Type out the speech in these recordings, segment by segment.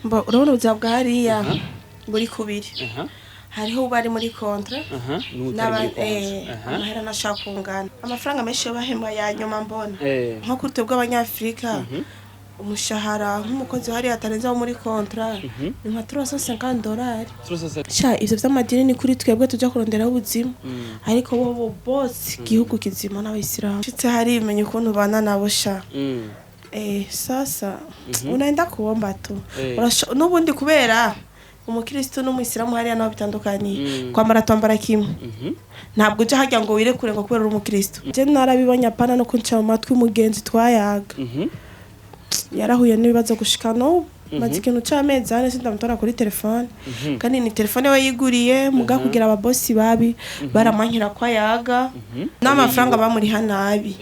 urabona ubuzima bwa hariya buri kubiri hariho bari muri kontra amahera nashaka kungana amafaranga menshi yo bahembwa ya nyuma mbona nko kuri twebwe abanyafrika umushahara nk'umukozi hari atarenza muri kontra ni nka $350 sha ivyo vy'amadini ni kuri twebwe tujya kurondera ubuzima ariko bo boss gihugu kizima n'abayisilamu shitse hari imenye ukuntu bana nabo sha sasa unaenda kuomba tu n'ubundi kubera umukristo n'umuyisilamu hariya naho bitandukanye kwambara twambara kimwe ntabwo uje hajya ngo wirekure ngo kubera umukristo je narabibonye apana no kunca mu matwi umugenzi twayaga yarahuye n'ibibazo gushikano maze ikintu cy'amezi ane sindamutora kuri telefone kandi ni telefone we yiguriye muga kugira ababosi babi baramanyira kwa yaga n'amafaranga bamuri hanabi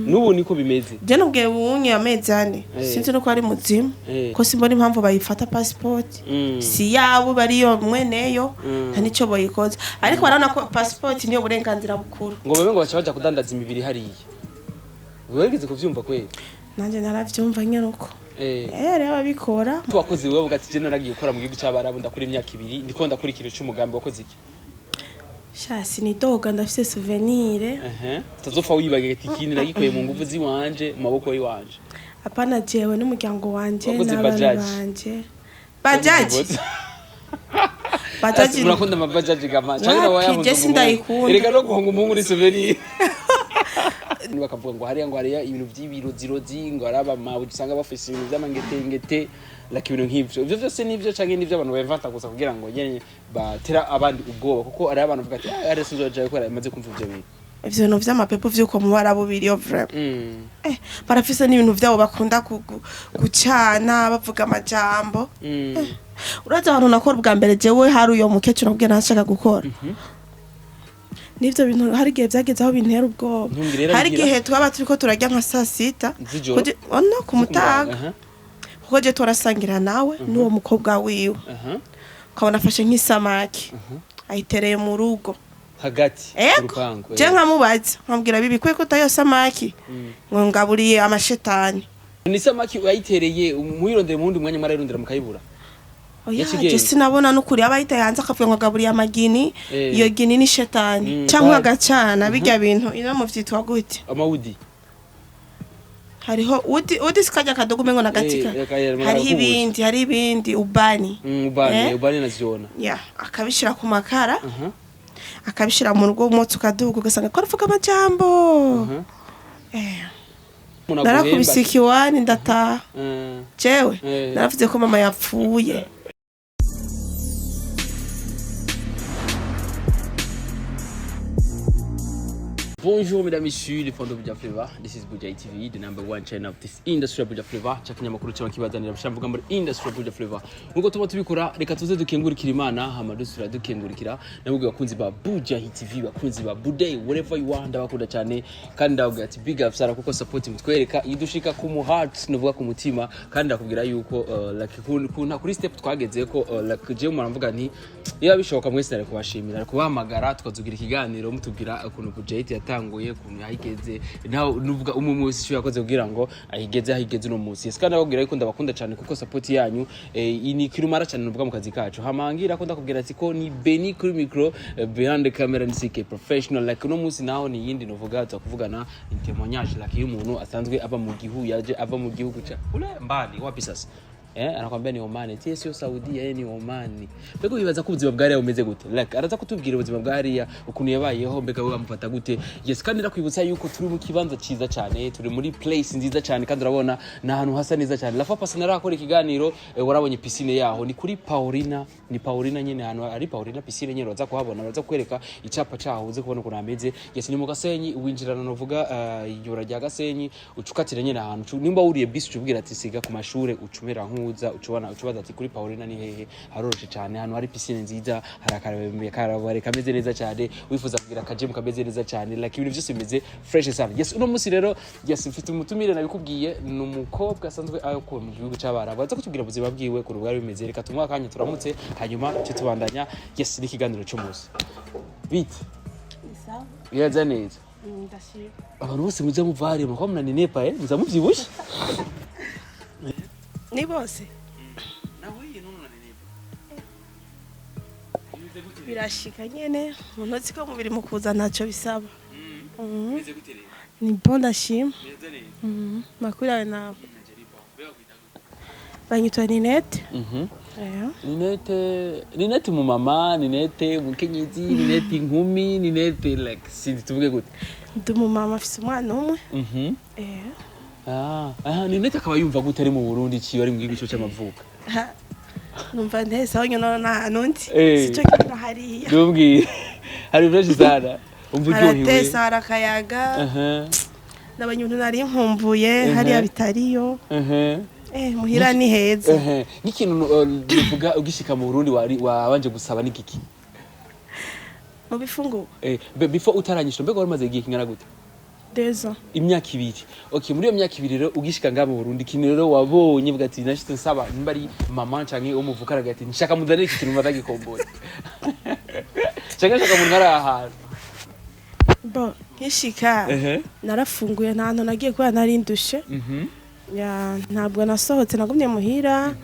n'ubu niko bimeze je nubwiye bunye amezi ane sinzi no ko ari muzima ko simbona impamvu bayifata passport si yabo bariyo mweneyo nta nico boyikoza ariko barabona ko passport niyo burenganzira bukuru ngo bebe ngo bacha kudandaza imibiri hariye wegeze kuvyumva kweli nanje naravyumva nyeruko rero abikora twakoze wewe ugati je naragiye gukora mu gihugu cy'abarabu ndakuri imyaka 2 ndiko ndakurikira cy'umugambi wakoze iki shasi ni doga ndafise souvenir tazopfa wibagiye tikini nagikoye mu nguvu ziwanje mu maboko yiwanje apana jewe n'umuryango wanje n'abanje bajaji murakunda amabajaji gama cyangwa wayahunze erega no guhunga umungu uri souvenir bakavuga ngo hariya ibintu by'ibirozirozi ngo araba mawe usanga bafise ibintu by'amangete like ibintu nk'ivyo ivyo byose nivyo canke nivyo abantu bavanta gusa kugira ngo nyene batera abandi ubwoba kuko ari abantu bavuga ati ari sinzo jaye ko amaze kumva ivyo bintu ivyo vy'amapepo vyuko mu barabo biri ovre barafise n'ibintu vyabo bakunda gucana bavuga amajambo uraza abantu nakora bwa mbere jewe hari uyo mukecuru nabwe nashaka gukora nivyo bintu hari gihe byageze aho bintera ubwoba hari gihe twaba turiko turajya nka saa 6 ono kumutaga kuko je turasangira nawe n'uwo mukobwa wiwe kabona afashe nk'isamaki ayitereye mu rugo hagati urupango je nkamubaza nkambwira bibi kweko tayo samaki ngo ngaburiye amashetani ni samaki uyitereye muyironde mu wundi mwanya marayirondera mukayibura je sinabona n'ukuri abayita yanze akavuga ngo gaburiye amagini iyo gini ni shetani cyangwa agacana bijya bintu ino mu vyitwa gute amawudi hariho udi sikajya kadogume ngo nagatika hari ibindi ubani naziona akabishira ku makara akabishira mu rugo umutsi ukaduga ugasanga ko aravuga amajambo narakubisiki wani ndataha jewe naravuze ko mama yapfuye Bonjour mesdames et messieurs, les fans de Buja Flavor. This is Buja TV, the number one channel of this industry Buja Flavor. Chakanya makuru cyangwa kibazanira bishamvuga muri industry Buja Flavor. Nuko tuba tubikora reka tuze dukengurikira Imana hama dusura dukengurikira nabwo bakunzi ba Buja TV bakunzi ba Buday wherever you are ndabakunda cyane kandi ndababwira ati big up sara kuko support mutwereka idushika ku mu heart novuga ku mutima kandi ndakubwira yuko like kunta kuri step twageze ko like je muramvuga nti iyo bishoboka mwese ari kubashimira kubahamagara tukazugira ikiganiro mutubwira ukuntu Buja yatanguye kuntu yahigeze naho nuvuga umwe wese yakoze kugira ngo ahigeze no munsi kandi ababwira yuko ndabakunda cyane kuko support yanyu ini kirumara cyane nuvuga mu kazi kacu hamangira ko ndakubwira ati ko ni Beni kuri micro behind the camera ni CK professional like no munsi naho ni yindi nuvuga tukavugana témoignage like y'umuntu asanzwe aba mu gihugu yaje ava mu gihugu cha ule mbali wapi sasa anakwambia ni Oman sio Saudi ni Oman bego bibaza ko ubuzima bwari bumeze gute like araza kutubwira ubuzima bwari ukuntu yabayeho mbega we bamufata gute yes kandi ndakwibutsa yuko turi mu kibanza ciza cyane turi muri place nziza cyane kandi urabona na ahantu hasa neza cyane la fois passée narakora ikiganiro warabonye piscine yaho ni kuri Paulina nyene hano ari Paulina piscine nyene uraza kuhabona uraza kwereka icapa cyaho uze kubona ukuntu ameze yes ni mu Gasenyi winjirana novuga yura rya Gasenyi ucukatira nyene ahantu nimba uriye bisi ubwira ati siga ku mashure ucumera ucubaza ati kuri Paulina ni hehe haroroshe cyane hano hari piscine nziza hari akarabare kameze neza cyane wifuza kugira akaje kameze neza cyane like ibintu byose bimeze fresh sana yes uno musi rero yes mfite umutumire nabikubwiye numukobwa asanzwe ako mu gihugu cy'abarabu aza kutubwira ubuzima bwiwe ku rubwa bimeze reka tumwa kanya turamutse hanyuma cyo tubandanya yes ni kiganiro cyo musi bit yaza neza ndashira abantu bose muze muvare muko munaninepa muza muvyibushe ni bose birashika nyene umuntu uzi ko umubiri mu kuza ntacyo bisaba. Ni bon ndashima. Makuru yawe nawe. Banyitwa Ninette. Ninette mu mama, Ninette mu kenyezi, Ninette inkumi, Ninette like sinzi tuvuge gute. Ndi mu mama afise umwana umwe. Ninette akaba yumva gute ari mu Burundi ciyo ari mu gihugu cyo cy'amavuka. Numva ndese aho nyona na nundi. Sico kintu hariya. Ndubwiye. Hari fresh sana. Umva uryohewe. Aratesa harakayaga. N'abanyuntu nari nkumbuye hariya bitariyo. Muhira ni heza. N'ikintu bivuga ugishika mu Burundi wabanje gusaba n'igiki? Mu bifungo? Before utaranyisha mbega waramaze igihe kingana gute? 2 ans. Imyaka 2. Okay, muri iyo myaka 2 rero ugishika nga mu Burundi kintu rero wabonye bwa ati nashitse nsaba nimba ari mama canke umuvuka araga ati nshaka muzanire iki kintu matagikomboye. Shaka mu ntara ahantu. Bon, nkishika narafunguye ntanto nagiye kuba nari ndushe. Ntabwo nasohotse nagumye muhira.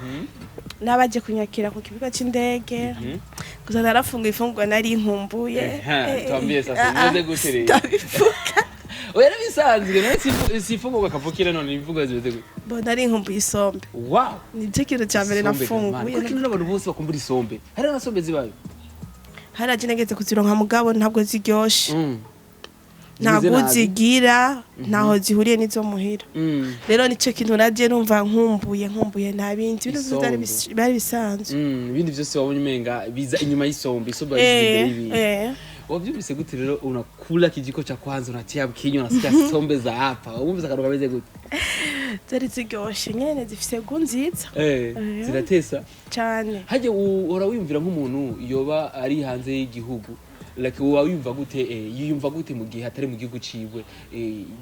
Nabaje kunyakira ku kibuga c'indege. Gusa narafunguye ifungwa nari nkumbuye. Twambiye sasa nze gutereye. Oya bisanzwe none sifungwa kavukira none imvugo zibeze gute. Bo nari nkumbuye isombe. Wow. Ni cyo cya mbere nafunguye. Kuko kintu n'abantu bose bakumbura isombe. Hari n'asombe zibayo. Haraje negeze kuzironka mugabo ntabwo ziryoshe. Ntabwo zigira ntaho zihuriye n'izo muhira. Rero nico kintu naje numva nkumbuye nta bindi bintu bari bisanzwe. Ibindi byose wabonye umenga biza inyuma y'isombe iso bazimbere ibi. Wavyumvise gute rero unakula kijiko cha kwanza unatia mkinyo nasikia sombe za hapa. Wumvise akaruka beze gute? Zari ziryoshe nyene zifise gunziza. Ziratesa cyane. Haje uhora wiyumvira nk'umuntu yoba ari hanze y'igihugu. Like wiyumva gute yiyumva gute mu gihe atari mu gihugu ciwe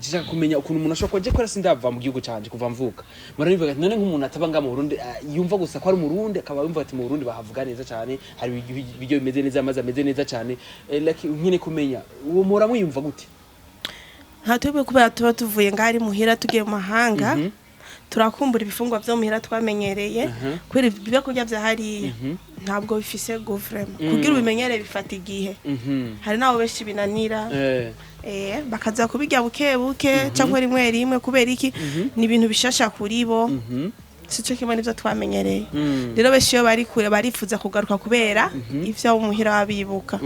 gishaka kumenya ukuntu umuntu ashobora kwaje kwera sindava mu gihugu canje kuva mvuka muranivuga ati none nk'umuntu atabanga mu Burundi yumva gusa ko ari mu Burundi akaba yumva ati mu Burundi bahavuga neza cyane hari ibyo bimeze neza amaze ameze neza cyane like nkine kumenya uwo mura muyumva gute hatwebwe kuba tuba tuvuye ngari muhira tugiye mu mahanga turakumbura ibifungwa byo muhira twamenyereye kwera bibe kurya bya hariya ntabwo bifise gouvernement kugira ubimenyere bifata igihe hari nawo beshi binanira bakaza kubijya buke cyangwa rimwe kubera iki ni ibintu bishasha kuri bo sico kimwe nivyo twamenyereye rero beshi yo bari kure barifuza kugaruka kubera ivyo umuhira wabibuka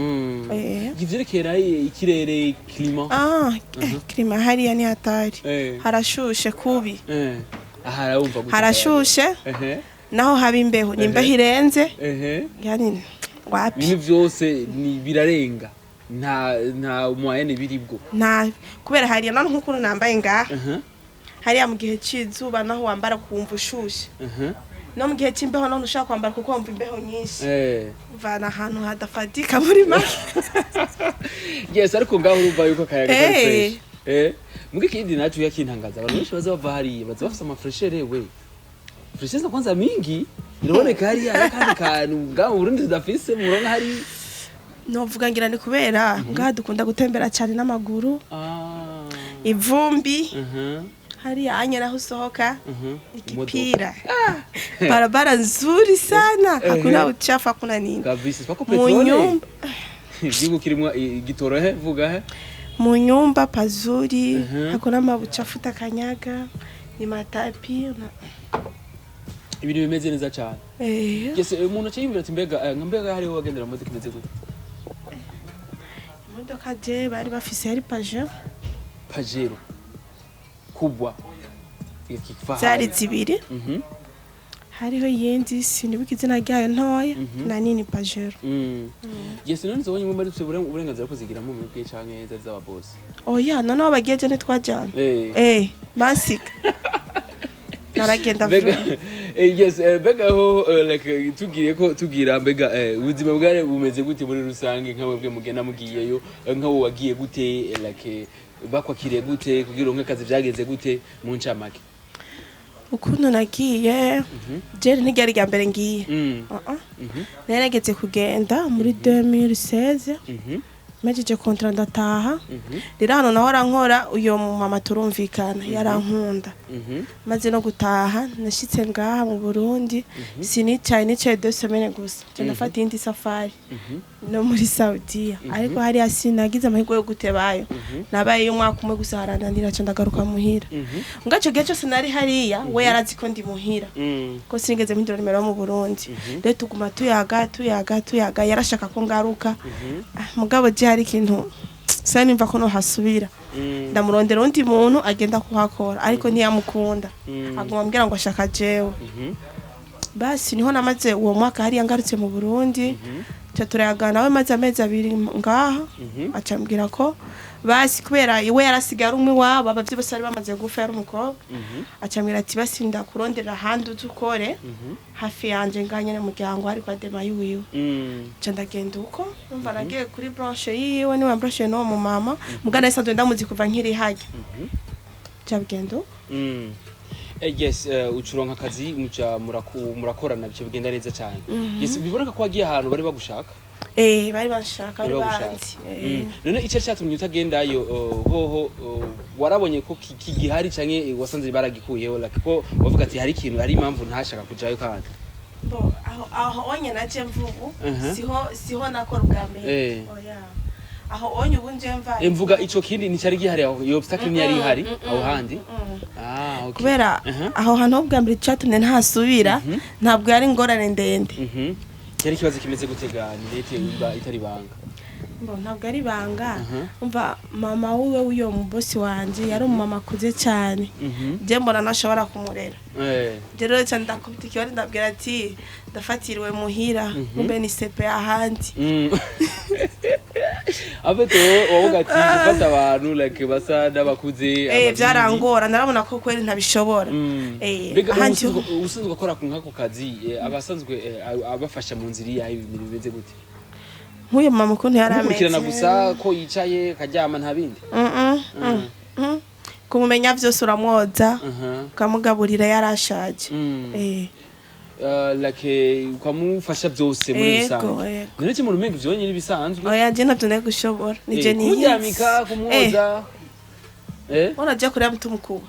givyerekera ikirere climat climat hariya ni hatari harashushe kubi harashushe naho haba imbeho ni imbeho irenze yani wapi ibintu byose ni birarenga nta umwayene biribwo nta kubera hariya none nk'ukuntu nambaye ngaha hariya mu gihe cy'izuba naho wambara kumva ushushe no mu gihe cy'imbeho none ushaka kwambara kuko wumva imbeho nyinshi vana ahantu hadafatika muri make yes ariko ngaho urumva yuko kayaga kari fresh mugi kindi nacu yakintangaza abantu benshi bazava hariya baza bafite amafreshere we freshere kwanza mingi iraboneka hariya kandi kantu ngaho Burundi tudafise muronka hari novuga ngira ni kubera ngaha dukunda gutembera cyane n'amaguru ivumbi hariya anyera aho usohoka ikipira barabara nzuri sana hakuna uchafu hakuna nini kabisa pako petrole gihugu kirimo igitoro vuga he mu nyumba pazuri hakuna mabuchafu takanyaga ni matapi ibintu bimeze neza cyane yese umuntu cyiyumvira ati mbega hariho wagendera mu kimeze gute imodoka je bari bafise hari Pajero kubwa zari zibiri hariho yenzi sinibuka izina ryayo ntoya na nini Pajero yese none zobonye mu bari uburenganzira ko zigira mu mubwe canke z'aba boss oya none abageje ne twajana basika naragenda yes bega ho like tugira mbega ubuzima bware bumeze gute muri rusange nk'abwe mugena mugiyeyo nk'abo wagiye gute like bakwakiriye gute kugira ngo akazi byagenze gute mu ncamake ukuntu nagiye je ntigari rya mbere ngiye narageze kugenda muri 2016 mejeje kontra ndataha rero hano naho arankora uyo mama turumvikana yarankunda maze no gutaha nashitse ngaha mu Burundi sinicaye 2 semaines gusa ndafata indi safari no muri Saudiya ariko hari asinagize amahirwe yo gutebayo nabaye umwaka umwe gusa harananira cyo ndagaruka muhira ngaco gihe cyose nari hariya we yarazi ko ndi muhira ko sinigeze mpindura nimero mu Burundi rero tuguma tuyaga yarashaka ko ngaruka mugabo je hari ikintu sasa nimva ko no hasubira ndamurondera undi muntu agenda kuhakora ariko ntiyamukunda aguma ambwira ngo ashaka jewe basi niho namaze uwo mwaka hari yangarutse mu Burundi cyo turayagana we maze amezi 2 ngaha acambwira ko basi kubera iwe yarasigara umwe wabo abavye bose ari bamaze gufa yari umukobwa acambwira ati basi ndakurondera handi uzukore hafi yanje nganye n'umuryango ari kwa dema yiwe cyo ndagenda uko umva nagiye kuri branche yiwe ni wa branche no mu mama mugana isanzwe ndamuzi kuva nkiri hajya cyabgendo yes ucuronka akazi muca murakorana bice bigenda neza cyane yes biboneka ko wagiye ahantu bari bagushaka bari bashaka banzi none icyo cyatumye utagendayo hoho warabonye ko kigihari canke wasanze baragikuyeho like ko wavuga ati hari ikintu hari impamvu ntashaka kujayo kandi bo aho onye naje mvubu siho nakora ubwa mbere oya aho onye ubunje mva mvuga ico kindi ni cyari gihari aho iyo obstacle ni yari hari aho handi okay kubera aho hantu ubwa mbere cyatumye ntasubira ntabwo yari ngorane ndende yari kibazo kimeze gutega ni lete itari banga Mbo ntabwo ari banga umva mama wiwe uyo mubosi wanje yari umama kuze cyane je mbona nashobora kumurera rero cyane ndakubita kiwari ndabwira ati ndafatiriwe muhira mbe ni sepe ahandi abeto woga ati gufata abantu like basa n'abakuze byarangora narabona ko kweri ntabishobora ahandi usanzwe gukora ku nkako kazi abasanzwe abafasha mu nzira yayo ibintu bimeze gute Huyo mama ukuntu yarameze. Mukirana gusa ko yicaye karyama nta bindi. Kumumenya vyose uramwoza. Kamugaburira yarashaje. Like ukamufasha byose muri rusange. None cyo mu rumengo byonye nibisanzwe. Oya je navyo gushobora. Nije ni. Kuryamika kumwoza. Unaje kurya mtu mukuru.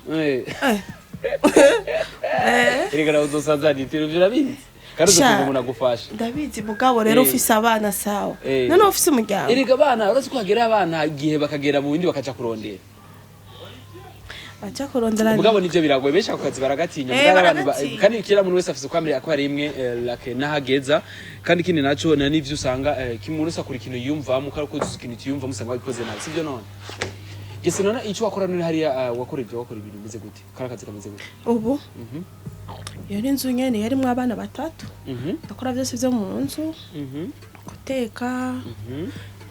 Erega uzosanza nitiro byarabindi. Karuzo kumuna gufasha. Ndabizi mugabo rero ufise abana sawa. None ufise umuryango. Erega abana urazi ko hagera abana igihe bakagera mu bindi bakaja kurondera. Acha kurondera. Mugabo nivyo biragoye besha ku kazi baragatinya mugabo abantu kandi kira muntu wese afise kwamira ko hari imwe like nahageza kandi kindi naco na nivyo usanga kimuntu sakura ikintu yumvamo kandi ko ikintu yumva musanga babikoze nabi sivyo none. Gese none ico wakora none hari wakoreje wakora ibintu bize gute karakazi kameze gute ubu yari inzu nyene yarimwe abana batatu ndakora byose byo mu nzu guteka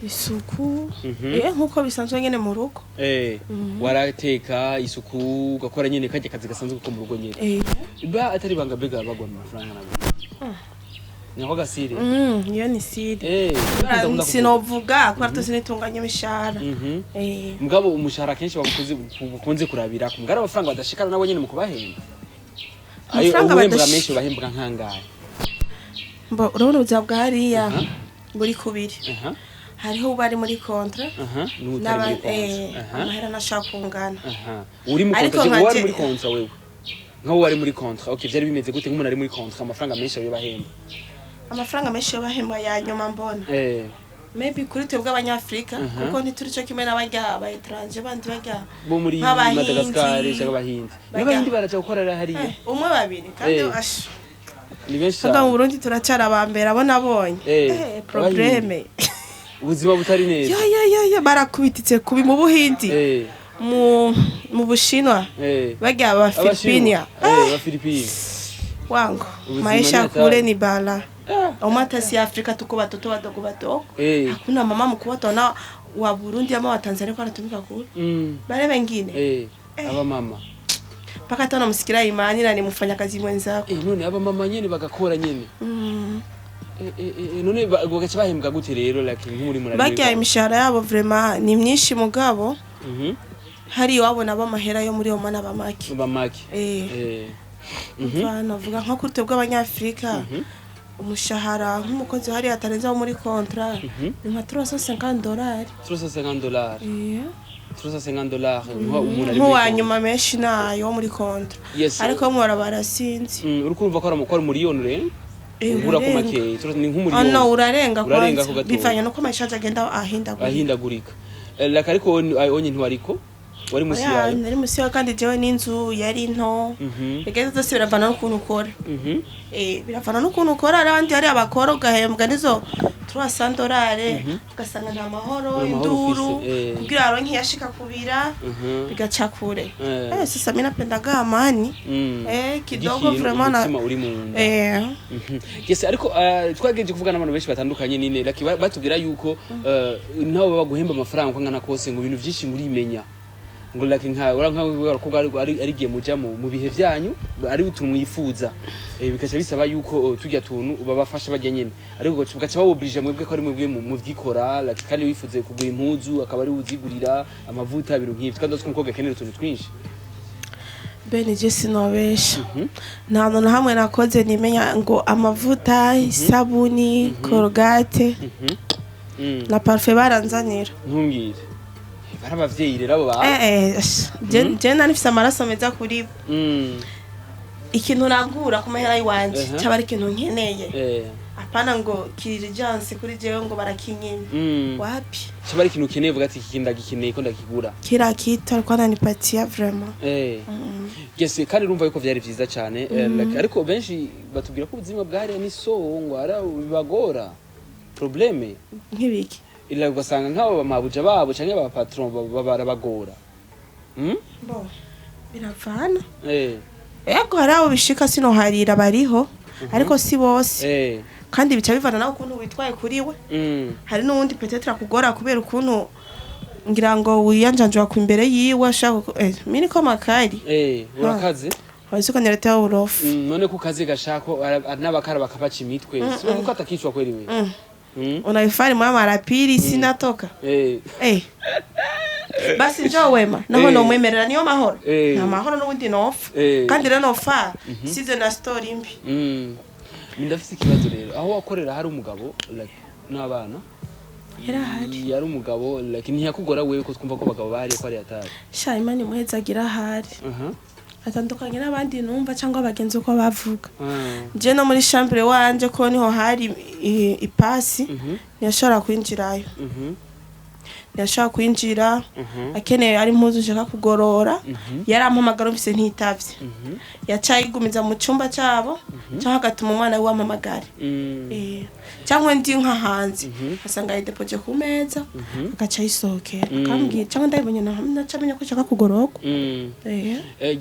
isuku nkuko bisanzwe nyene mu rugo warateka isuku ugakora nyene kaje kazi gasanzwe ko mu rugo nyene ba atari banga bega bagwa mu mafaranga nabo nako gasire iyo ni sire sinovuga ko sinitunganya imishahara mugabo umushahara kenshi bakunze kurabira ku mugara amafaranga badashikana nabo nyene mu kubahemba ayo ubahembwa menshi bahembwa nkangahe mbo urabona ubuzima bwa hariya buri kubiri hariho bari muri kontra amahera nashaka kungana uri mu kontra wari muri kontra wewe nkaho wari muri kontra okay byari bimeze gute nk'umuntu ari muri kontra amafaranga menshi y'abahemba amafaranga menshi y'abahemba ya nyuma mbona maybe kuri twebwe abanyafrika kuko ntituri cyo kimwe n'abajya aba etranje bandi bajya bo muri Madagascar cyangwa abahindi n'abahindi baraca gukorera hariya umwe babiri kandi ash ni benshi kandi mu Burundi turacara abambera abo nabonye probleme ubuzima butari neza ya barakubititse kubi mu Buhindi mu Bushinwa bajya aba Filipina wangu maisha kule ni bala umata si Afrika tuko batoto badogo badogo hakuna mama mkubwa tona wa Burundi ama wa Tanzania kwa natumika kule bale wengine aba mama paka tona msikira imani na ni mfanya kazi mwenzako none aba mama nyene bagakora nyene none bagacha bahembwa gute rero like nk'uri muri bajya imishahara yabo vraiment ni myinshi mugabo hari wabona bamahera yo muri Oman bamaki bamaki navuga nko kuri twebwe abanyafrika umushahara nk'umukozi hari atarenze muri contrat ni nka $350. $350. Yeah. $350 umuntu ari mu wanyuma menshi nayo muri contrat. Ariko mwara barasinzi. Urukumva ko aramukora miliyoni re? Ubura ku make ni nk'umuriyoni. No urarenga kwanza. Bivanye no ko amashaje agenda ahindagurika. Ariko onye ntwariko wari musi yayo. Nari musi yayo kandi jewe n'inzu yari nto. Bigeze zose biravana n'ukuntu ukora. Biravana n'ukuntu ukora abandi hari abakora ugahembwa nizo $300 ugasanga nta mahoro induru kugira aronke yashika kubira bigaca kure. Sasa mimi napendaga amani. Kidogo vraiment na Yes, ariko twageje kuvugana n'abantu benshi batandukanye nine laki batubwira yuko nabo baba guhemba amafaranga kwangana kose ngo ibintu byinshi muri imenya ngo laki nka ko ari giye muja mu bihe byanyu ari utuntu yifuza bikaca bisaba yuko tujya tuntu babafasha bajya nyene ariko gaca baboblige mwebwe ko ari mwebwe mu vyikora laki kandi wifuze kugura impuzu akaba ari uzigurira amavuta biro nk'ivyo kandi twumva ko gakenera utuntu twinshi. Bene je sinobesha nta muntu hamwe nakoze nimenya ngo amavuta isabuni Colgate na parfum baranzanira ntumbwire barabavyeyi rero abo ba je nanifise amaraso meza kuri ikintu nagura ku mahera yiwanje cyaba ari ikintu nkeneye apana ngo kirijance kuri jewe ngo barakinyima wapi cyaba ari ikintu ukeneye vuga ati kikinda gikeneye ko ndakigura kira kita ko nanipatia vraiment yes kandi urumva yuko vyari vyiza cyane ariko benshi batubwira ko ubuzima bwari ni songo ara bibagora probleme nk'ibiki ila ugasanga nk'abo bamabuja babo canke aba patron barabagora bo biravana yego haraho bishika sino harira bariho ariko si bose kandi bica bivana nawe ukuntu witwaye kuri we hari n'uwundi peut-être akugora kubera ukuntu ngira ngo wiyanjanjwa ku imbere yiwe ashaka mini ko makari urakaze wasuka nereta urofu none ku kazi gashako n'abakara bakabaca imitwe sibo ko atakicwa kweli we unaifari mama rapiri sinatoka basi njoo wema naho no mwemerera niyo mahoro na mahoro n'ubundi nofa kandi rero nofa size na story mbi ndafise ikibazo rero aho wakorera hari umugabo like n'abana yari umugabo like ntiyakugora wewe ko twumva ko abagabo bari ko ari atari sha imani muhezagira hari atandukanye n'abandi numva cyangwa abagenzi uko bavuga je no muri chambre wanje ko niho hari ipasi ntiyashobora kwinjirayo ntiyashobora kwinjira akeneye ari impuzu ushaka kugorora yarampamagara mfise ntitavye yacaye igumiza mu cyumba cyabo cyangwa agatuma umwana we wamamagare cyangwa ndi nka hanze asanga yidepoje ku meza agaca yisohokera akambwira cyangwa ndabibonye nacamenya ko ashaka kugororwa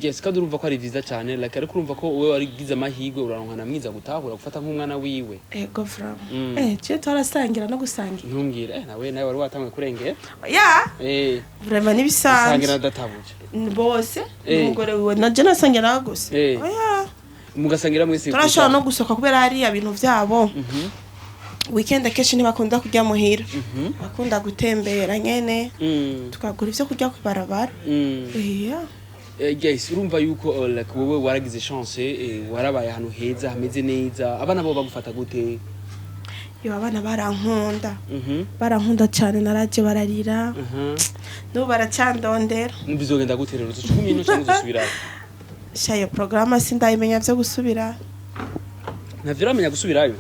yes kandi urumva ko ari vyiza cyane like ariko urumva ko wewe warigize amahirwe uraronka na mwiza gutahura gufata nk'umwana wiwe ego vraiment je twarasangira no gusangira ntumbwire nawe wari watamwe kurengera vraiment nibisanzwe sangira databuje bose umugore wiwe na je nasangira gusa mugasangira mwese turashobora no gusoka kubera hari ibintu vyabo weekend akenshi ntibakunda kurya muhira bakunda gutembera nyene tukagura ivyo kurya ku barabara guys urumva yuko like wowe waragize chance warabaye ahantu heza hameze neza abana bo bagufata gute yo abana barankunda cyane naraje bararira no baracandondera bizogenda guterera uzucumi no cyangwa uzusubirayo shayo programa sindayimenya byo gusubira navyo ramenya gusubirayo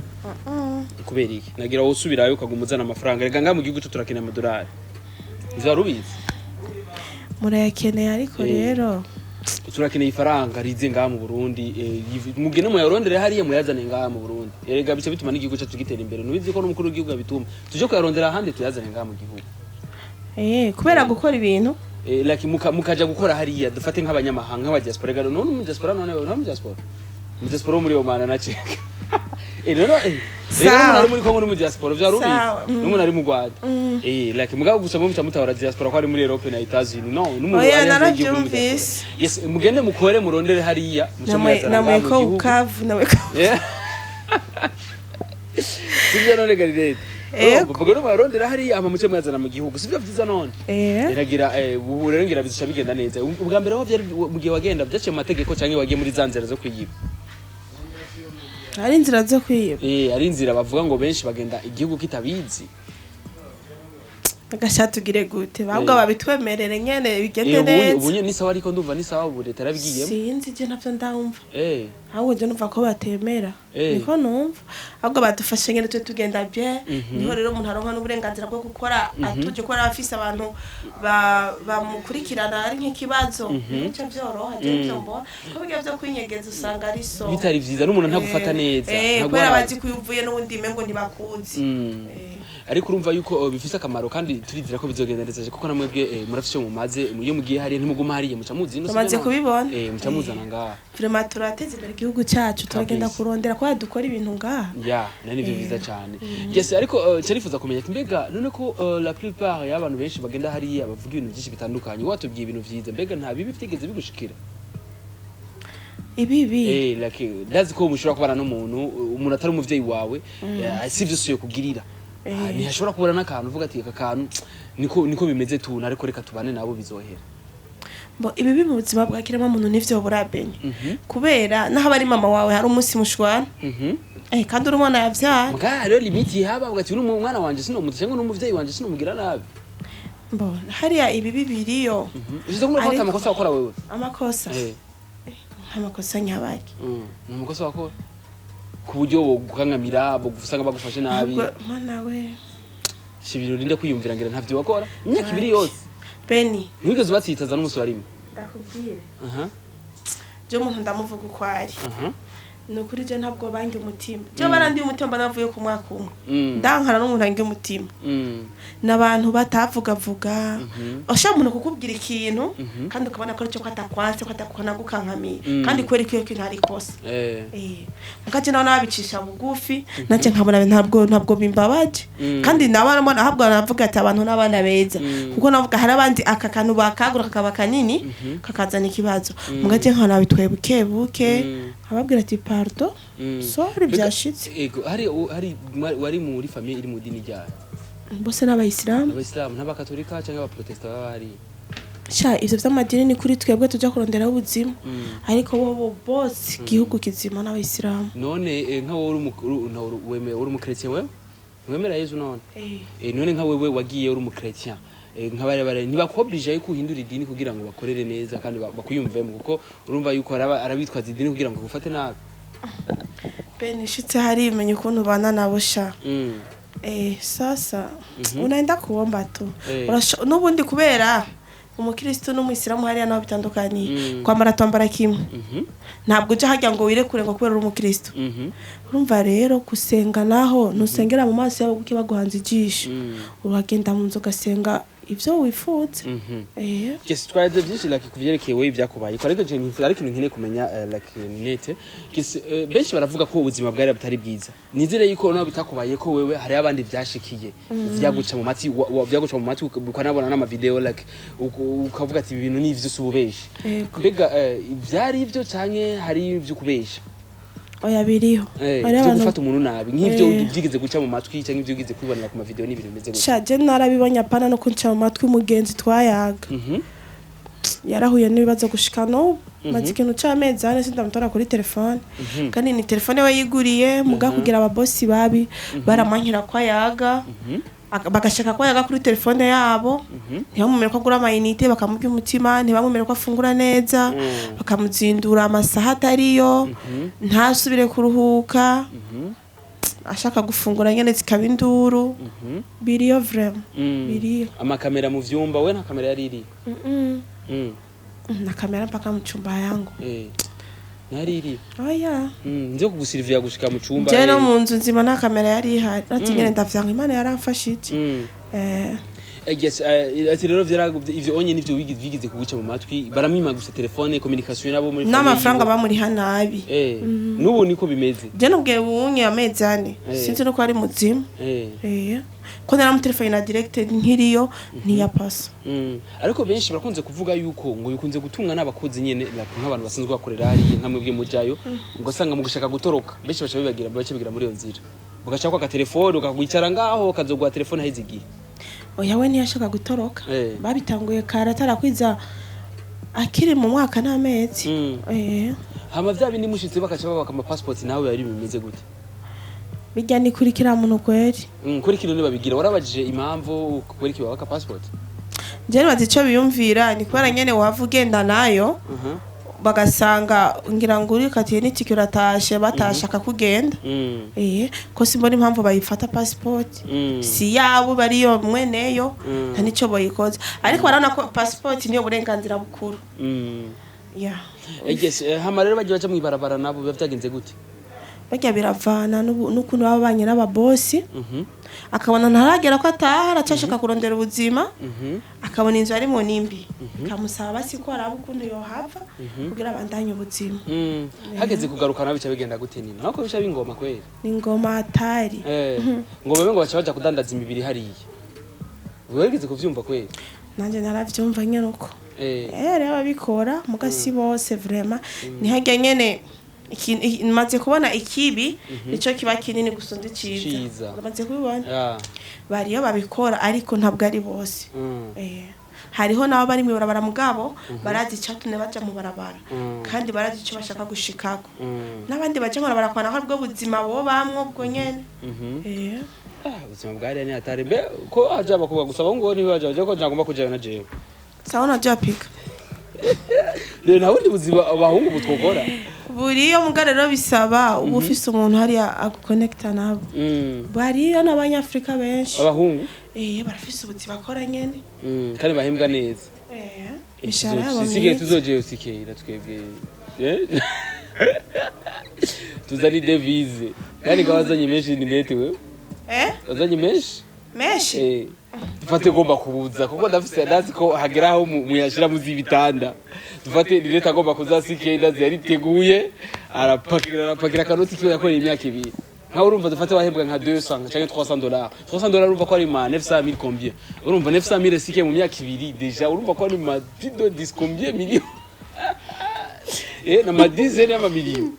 kubera iki nagira wo usubirayo ukagumuzana amafaranga rega nga mu gihugu cyo turakina amadolari ivyo rubizi murayakeneye ariko rero turakeneye ifaranga rize nga mu Burundi mugene mu yarondere hariye muyazane nga mu Burundi erega bice bituma n'igihugu cyacu gitera imbere nubizi ko n'umukuru w'igihugu abituma tuje ko yarondera handi tuyazane nga mu gihugu kubera gukora ibintu like mukaja gukora hariya dufate nk'abanyamahanga nk'aba diaspora rega none mu diaspora none mu diaspora muri Omana na Czech ari muri Kongo mu diaspora vyarubizi n'umuntu ari mu Rwanda like mugabo gusa ngo mutamutawara diaspora ko ari muri Europe na Etats-Unis n'umuntu ari mu yes mugende mukore murondere hariya namwe ko ukavu nawe ko sivyo none garirete ubwo no barondera hariya ama muce mwazana mu gihugu sivyo vyiza none iragira uburengera bizisha bigenda neza ubwa mbere aho byari mu gihe wagenda byaciye mu mategeko canke wagiye muri zanzera zo kwiyiba ari inzira zo kwiba ari inzira bavuga ngo benshi bagenda igihugu kitabizi agashatugire gute babwo babitwemerere nyene bigende neza ubunye ni sawa ariko ndumva ni sawa ubu leta yarabigiyemo sinzi je navyo ndumva ahubwo je numva ko batemera niko numva ahubwo badufashe nyene tugenda bien niho rero umuntu aronka n'uburenganzira bwo gukora atuje ko afise abantu bamukurikirana ari nk'ikibazo cyo byoroha je byo mbona ko bigiye byo kwinyegeza usanga ari so bitari vyiza n'umuntu ntagufata neza kwera bazi kuyuvuye n'ubundi mengo ntibakuzi ariko urumva yuko bifise akamaro kandi turizira ko bizogenda neza kuko namwebwe murafise mu maze iyo mugiye hari ntimuguma hari muca muzi no tumaze kubibona muca muzana ngaha vraiment turateze imbere igihugu cyacu turagenda kurondera ko dukora ibintu ngaha nani byo vyiza cyane yes ariko cyarifuza kumenya mbega none ko la plupart y'abantu benshi bagenda hari abavuga ibintu byinshi bitandukanye watubwiye ibintu vyiza mbega nta bibi byigeze bigushikira ibibi ndazi ko mushobora kubana n'umuntu umuntu atari umuvyeyi wawe sivyo suye kugirira ntihashobora kubura n'akantu uvuga ati aka kantu niko bimeze tuna ariko reka tubane nabo bizohera ibibi mu buzima bwa kirema muntu nivyo burabenye kubera naho bari mama wawe hari umunsi mushwana kandi uri umwana yavyara mbwa rero limiti haba ugati n'umwana wanje sinomutishe ngo n'umuvyeyi wanje sinomugira nabi hariya ibibi biriyo uzize kumwe ko amakosa wakora wewe amakosa nyabaki amakosa wakora ku buryo gukangamira gusanga bagufashe nabi mana we shibiro rinde kwiyumvira ngira ntavyo wakora imyaka ibiri yose Beni mwigeze batsitaza n'umusore arimo ndakubwire je umuntu ndamuvuga uko ari nukuri je ntabwo bangi umutima je barandi umutima banavuye ku mwaka umwe ndankana n'umuntu ange umutima nabantu batavuga osha umuntu kukubwira ikintu kandi ukabona ko cyo kwatakwanse kwatakwana gukankamiye kandi kweri ko ikintu ari kosa mukaje nawe nabicisha bugufi nanje nkabona ntabwo bimbabaje kandi nabana ntabwo navuga ati abantu n'abana beza kuko navuga hari abandi aka kantu bakagura kakaba kanini kakazana ikibazo mugaje nkana bitwebuke ababwira ati pardon sorry byashitse hari wari muri famille iri mu dini rya bose n'abayisilamu n'abakatolika cyangwa abaprotesta bari ivyo vy'amadini ni kuri twebwe tuja kurondera ubuzima ariko bo bose igihugu kizima n'abayisilamu none nka wowe uri umukretien wewe wemera Yesu none none nka wewe wagiye uri umukretien nk'abare ntibakoblige yuko uhindura idini kugira ngo bakorere neza kandi bakuyumvemo kuko urumva yuko arabitwaza idini kugira ngo gufate nabi benishitse hari imenye ukuntu bana nabo sha sasa unaenda kuomba tu n'ubundi kubera umukristo n'umuyisilamu hariya naho bitandukanye kwambara twambara kimwe ntabwo uje hajya ngo wirekure ngo kubera uri umukristo urumva rero gusenga naho nusengera mu maso yabo kuko baguhanze ijisho uragenda mu nzu ugasenga ivyo wifuza yes twaje byinshi like kuvyerekeye ibyakubaye ko ariko ikintu nkene kumenya like nete benshi baravuga ko ubuzima bwari butari bwiza nizere yuko naho bitakubaye ko wewe hari abandi byashikiye byaguca mu mati byaguca mu mati ukanabona n'ama video like ukavuga ati ibintu ni ivyo sububeshi mbega ibyari ivyo canke hari ivyo kubesha oya biriho ari abantu gufata umuntu nabi nk'ivyo byigeze guca mu matwi cyangwa ivyo gize kwibonera ku ma video n'ibintu bimeze gutya shaje narabibonye apana no kunca mu matwi umugenzi twayaga yarahuye n'ibibazo gushikano maze ikintu c'amezi ane sindamutora kuri telefone kandi ni telefone we yiguriye muga kugira ababosi babi baramanyira kwa yaga bagashaka ko yaga kuri telefone yabo ntibamumere ko agura amayinite bakamubya umutima ntibamumere ko afungura neza bakamuzindura amasaha atariyo ntasubire kuruhuka ashaka gufungura nyene zikaba induru biriyo vraiment biriyo amakamera mu vyumba we nta kamera yari iri na kamera mpaka mu chumba yangu nariri oya nzo kugusirivya gushika mu cumba je no mu nzu nzima na kamera yari ihari ati nyene ndavyanka Imana yaramfashije yes ati rero ivyo onye nivyo bigize kuguca mu matwi baramwima gusa telefone communication nabo muri n'amafaranga bamuri hanabi nubu niko bimeze je nubwe bunye amezi ane sinzi no ko ari muzima ko nara mu telefone na direct nkiriyo ntiyapasa ariko benshi barakunze kuvuga yuko ngo yukunze gutunga n'abakozi nyene nk'abantu basanzwe bakorera hari nkamwe bwe mujayo ugasanga mu gushaka gutoroka benshi baca bigira muri iyo nzira ugashaka kwa telefone ukagwicara ngaho kazogwa telefone hayizigiye oya we ntiyashaka gutoroka babitanguye kare atarakwiza akiri mu mwaka n'amezi hama vya bindi mushitse bakaca babaka ama passport nawe yari bimeze gute bijya ni kuri kira muntu kweri kuri kino ne babigira warabajije impamvu kuri kiba baka passport je bazi ico biyumvira ni kubera nyene wava ugenda nayo bagasanga ngira ngo uri katiye n'itike uratashe batashaka kugenda ko simbona impamvu bayifata passport si yabo bariyo mweneyo nta nico boyikoza ariko barana ko passport niyo burenganzira bukuru yes hama rero bagiye baca mwibarabara nabo bavyagenze gute bajya biravana n'ukuntu babanye n'ababosi akabona ntaragera ko ataha aracashaka kurondera ubuzima akabona inzu ari mu nimbi kamusaba basi ko araba ukuntu yohava kugira abandanye ubuzima hageze kugarukana bica bigenda gute nina nako bica bingoma kweli ni ngoma atari ngo bebe ngo baca baja kudandaza imibiri hariye wegeze kuvyumva kweli nanje naravyumva nyene uko rero babikora mugasi bose vraiment ni hajya nyene maze kubona ikibi nico kiba kinini gusunda iciza maze kubibona bariyo babikora ariko ntabwo ari bose hariho nabo bari mu barabara mugabo barazi cyatune baja mu barabara kandi barazi ico bashaka gushikako nabandi baje ngo barakwana ko bwo buzima bo bamwo bwo nyene ubuzima bwari ni atari be ko aja bakuba gusaba ngo ni baje ko njagomba kujana na jewe sawa na japika rero nawe ndi buzima abahungu butwogora buriyo mugarero bisaba ubufise umuntu hari aguconnecta nabo bariyo n'abanyafrika benshi abahungu barafise ubuti bakora nyene kandi bahembwa neza ishara yabo sike tuzoje usikera twebwe tuzari devise kandi gawazanye menshi ni nete wewe wazanye menshi dufate gomba kubuza kuko ndafise ndazi ko hageraho muyashira mu zibitanda dufate leta agomba kuzasikenda yariteguye arapakira karoti kiyo yakora imyaka ibiri nka urumva dufate wahembwa nka 200 cyangwa 300 $300 urumva ko ari ma 900,000 combien urumva 900,000 sike mu myaka ibiri deja urumva ko ari ma 10 combien millions na ma 10 ya millions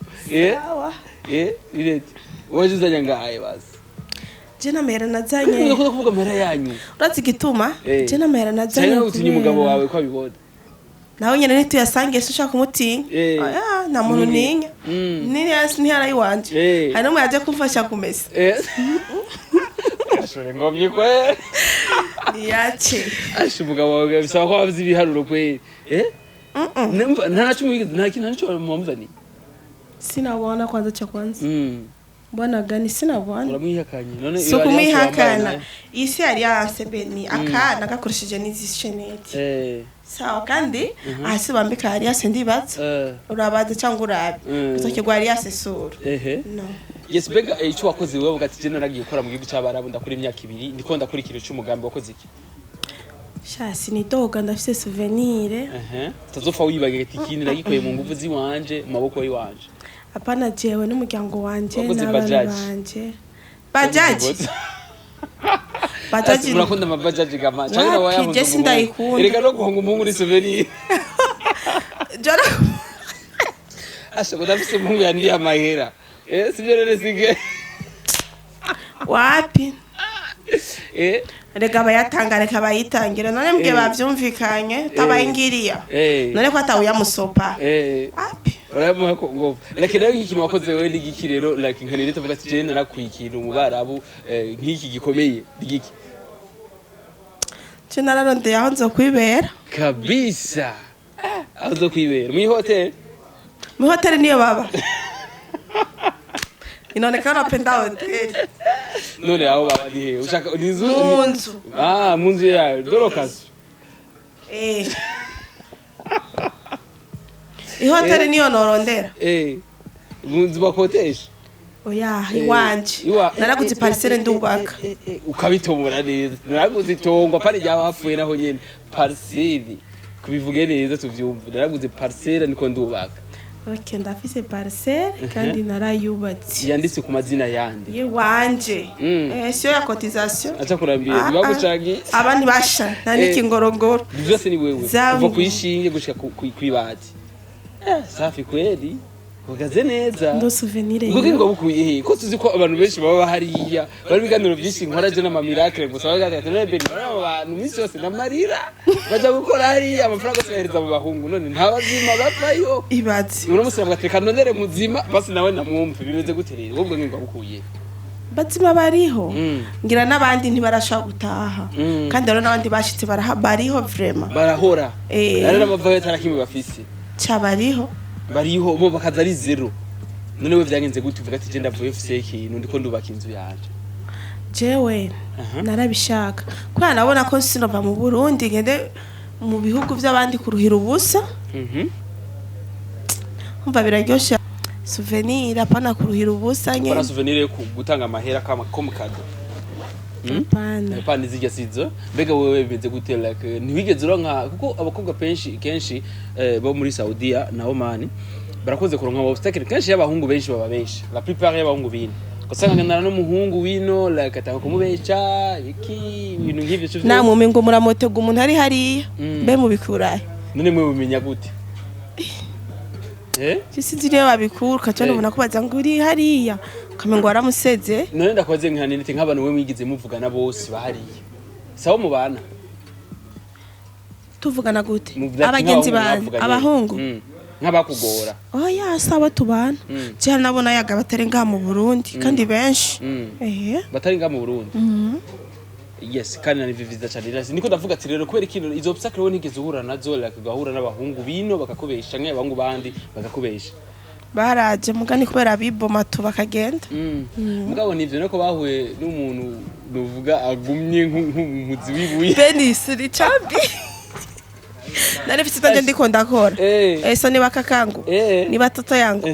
ilete wajuzanya ngaye basi jena mera nazanye uko kuvuga mera yanyu urazi gituma jena mera nazanye cyane utinye umugabo wawe ko abibona nawe nyene nitu yasangiye so ushaka kumutinya na muntu ninya ni hara yiwanje hari no yaje kumfasha kumesa ashore ngomye kwe yache ashe umugabo wawe bisaba ko bavuze ibiharuro kwe nta kintu naco mumuzani sinabona kwanza cha kwanza bwana gani sinabona uramwihakanye none so kumwihakana isi yari yansebeni akana gakoresheje n'izishenete sawa kandi ahasi bambika yari yasendibatse urabaza cyangwa urabe uzokigwa yari yasesura no yes bega icyo wakoze wewe ugati je naragiye gukora mu gihugu cy'abarabu ndakora imyaka 2 ndiko ndakurikira cy'umugambi wakoze iki shasi ni doga ndafise souvenir tazofa wibaga tikini nagikoye mu nguvu ziwanje mu maboko yiwanje apana jewe n'umuryango wanje n'abana banje bajaji murakunda amabajaji gama cyangwa wayahunze je sindayikunda erega no guhunga umungu uri souvenir jora asho ndafise umungu yandi amahera sibyo rero sige wapi rega bayatanga reka bayitangira none mbwe bavyumvikanye tabayingiriya none ko atawu yamusopa wapi urabona ko ngo lakini iki wakoze wewe n'igiki rero like nkanire tuvuga ati je narakwikintu mu barabu nk'iki gikomeye digiki je nararonde yaho nzo kwibera kabisa aho kwibera mu hotel niyo baba inaonekana napenda hotel none aho baba ni ushaka nizu munzu munzu ya Dorokas ihoteli niyo norondera munzu bakotesha oya iwanje naraguze parcelle ndubaka ukabitomora neza naraguze itongo pari ryabapfuye naho nyene parcelle kubivuge neza tuvyumva naraguze parcelle niko ndubaka okay ndafise parcelle kandi narayubatse yanditse ku mazina yandi iwanje siyo ya cotisation acha kurambira bagucagi abandi basha nani kingorongoro byose ni wewe uva kuyishinge gushika kwibati safi kweli uhagaze neza ndo souvenir ubwo ngo bukuye he ko tuzi ko abantu benshi baba hariya bari biganiro byinshi nkoraje n'ama miracle gusa bagaga rebeli abantu misi yose namarira baje gukora hariya amafaranga asohereza mu bahungu none ntabazima bapfayo ibazi uno musi bagateka nonere muzima basi nawe namwumva bimeze guterera ubwo ngo bukuye bazima bariho ngira n'abandi ntibarashaka gutaha kandi rero n'abandi bashitse bariho vraiment barahora ari n'amavayo tarakimwe bafise cyabariho bariho bo bakaza ari zero none we vyangenze gute uvuga ati je ndavuye fise ikintu ndiko ndubaka inzu yanje jewe narabishaka kwa nabona ko sinova mu Burundi ngende mu bihugu by'abandi kuruhira ubusa umva biraryosha souvenir apana kuruhira ubusa nye para souvenir yo gutanga amahera kama ko mukado Pana zijya sizo mbega wewe bimeze gute like ntiwigeze uronka kuko abakobwa kenshi bo muri Saudiya na Oman barakoze kuronka obstacle kenshi y'abahungu benshi baba benshi la plupart y'abahungu bino kusanga ngana n'umuhungu wino like ataka kumubesha iki ibintu nk'ivyo cyo namwe ngo muramotega umuntu ari hariya mbe mubikuraye none mwe bimenya gute sinzi rero babikura cyane ubona ko baza ngo uri hariya kamengo waramuseze none ndakoze nkanirite nk'abantu we mwigize muvugana bose bahariye sawa mu bana tuvugana gute abagenzi banje abahungu nk'abakugora oya sawa tubana cyane nabona yaga batarenga mu Burundi kandi benshi batarenga mu Burundi yes kandi na viviza cyane niko ndavuga ati rero kubera ikintu izo obstacle we ntigeze uhura nazo like gahura n'abahungu bino bakakubesha nk'abahungu bandi bakakubesha baraje mugani kubera biboma tu bakagenda mugabo nivyo nako bahuye n'umuntu nuvuga agumye nk'umuzi wibuye Benis Richambi nari mfite tanje ndiko ndakora eso ni bakakangu ni batoto yangu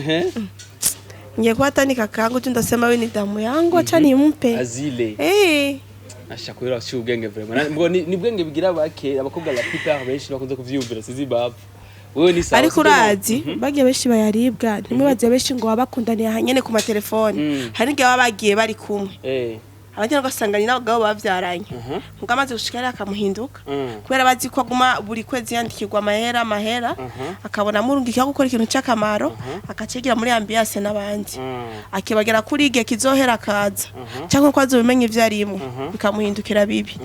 ngiye kwatani kakangu ndasema we ni damu yangu acha nimpe azile ashakura cyubwenge vraiment ngo ni bwenge bigira bake abakobwa la plupart benshi bakunze kuvyumvira sizi baba wewe ni sawa ariko urazi bagiye benshi bayaribwa ntimubaze benshi ngo babakundaniye hanyene ku matelefone hari ngiye babagiye bari kumwe abagenda gasanganye n'abagabo bavyaranye ngo amaze gushikara akamuhinduka kubera bazi ko aguma buri kwezi yandikirwa amahera akabona murungika gukora ikintu cy'akamaro akacegira muri ambiance n'abandi akibagera kuri igihe kizohera kaza cyangwa ko azobimenye ivyo arimo bikamuhindukira bibi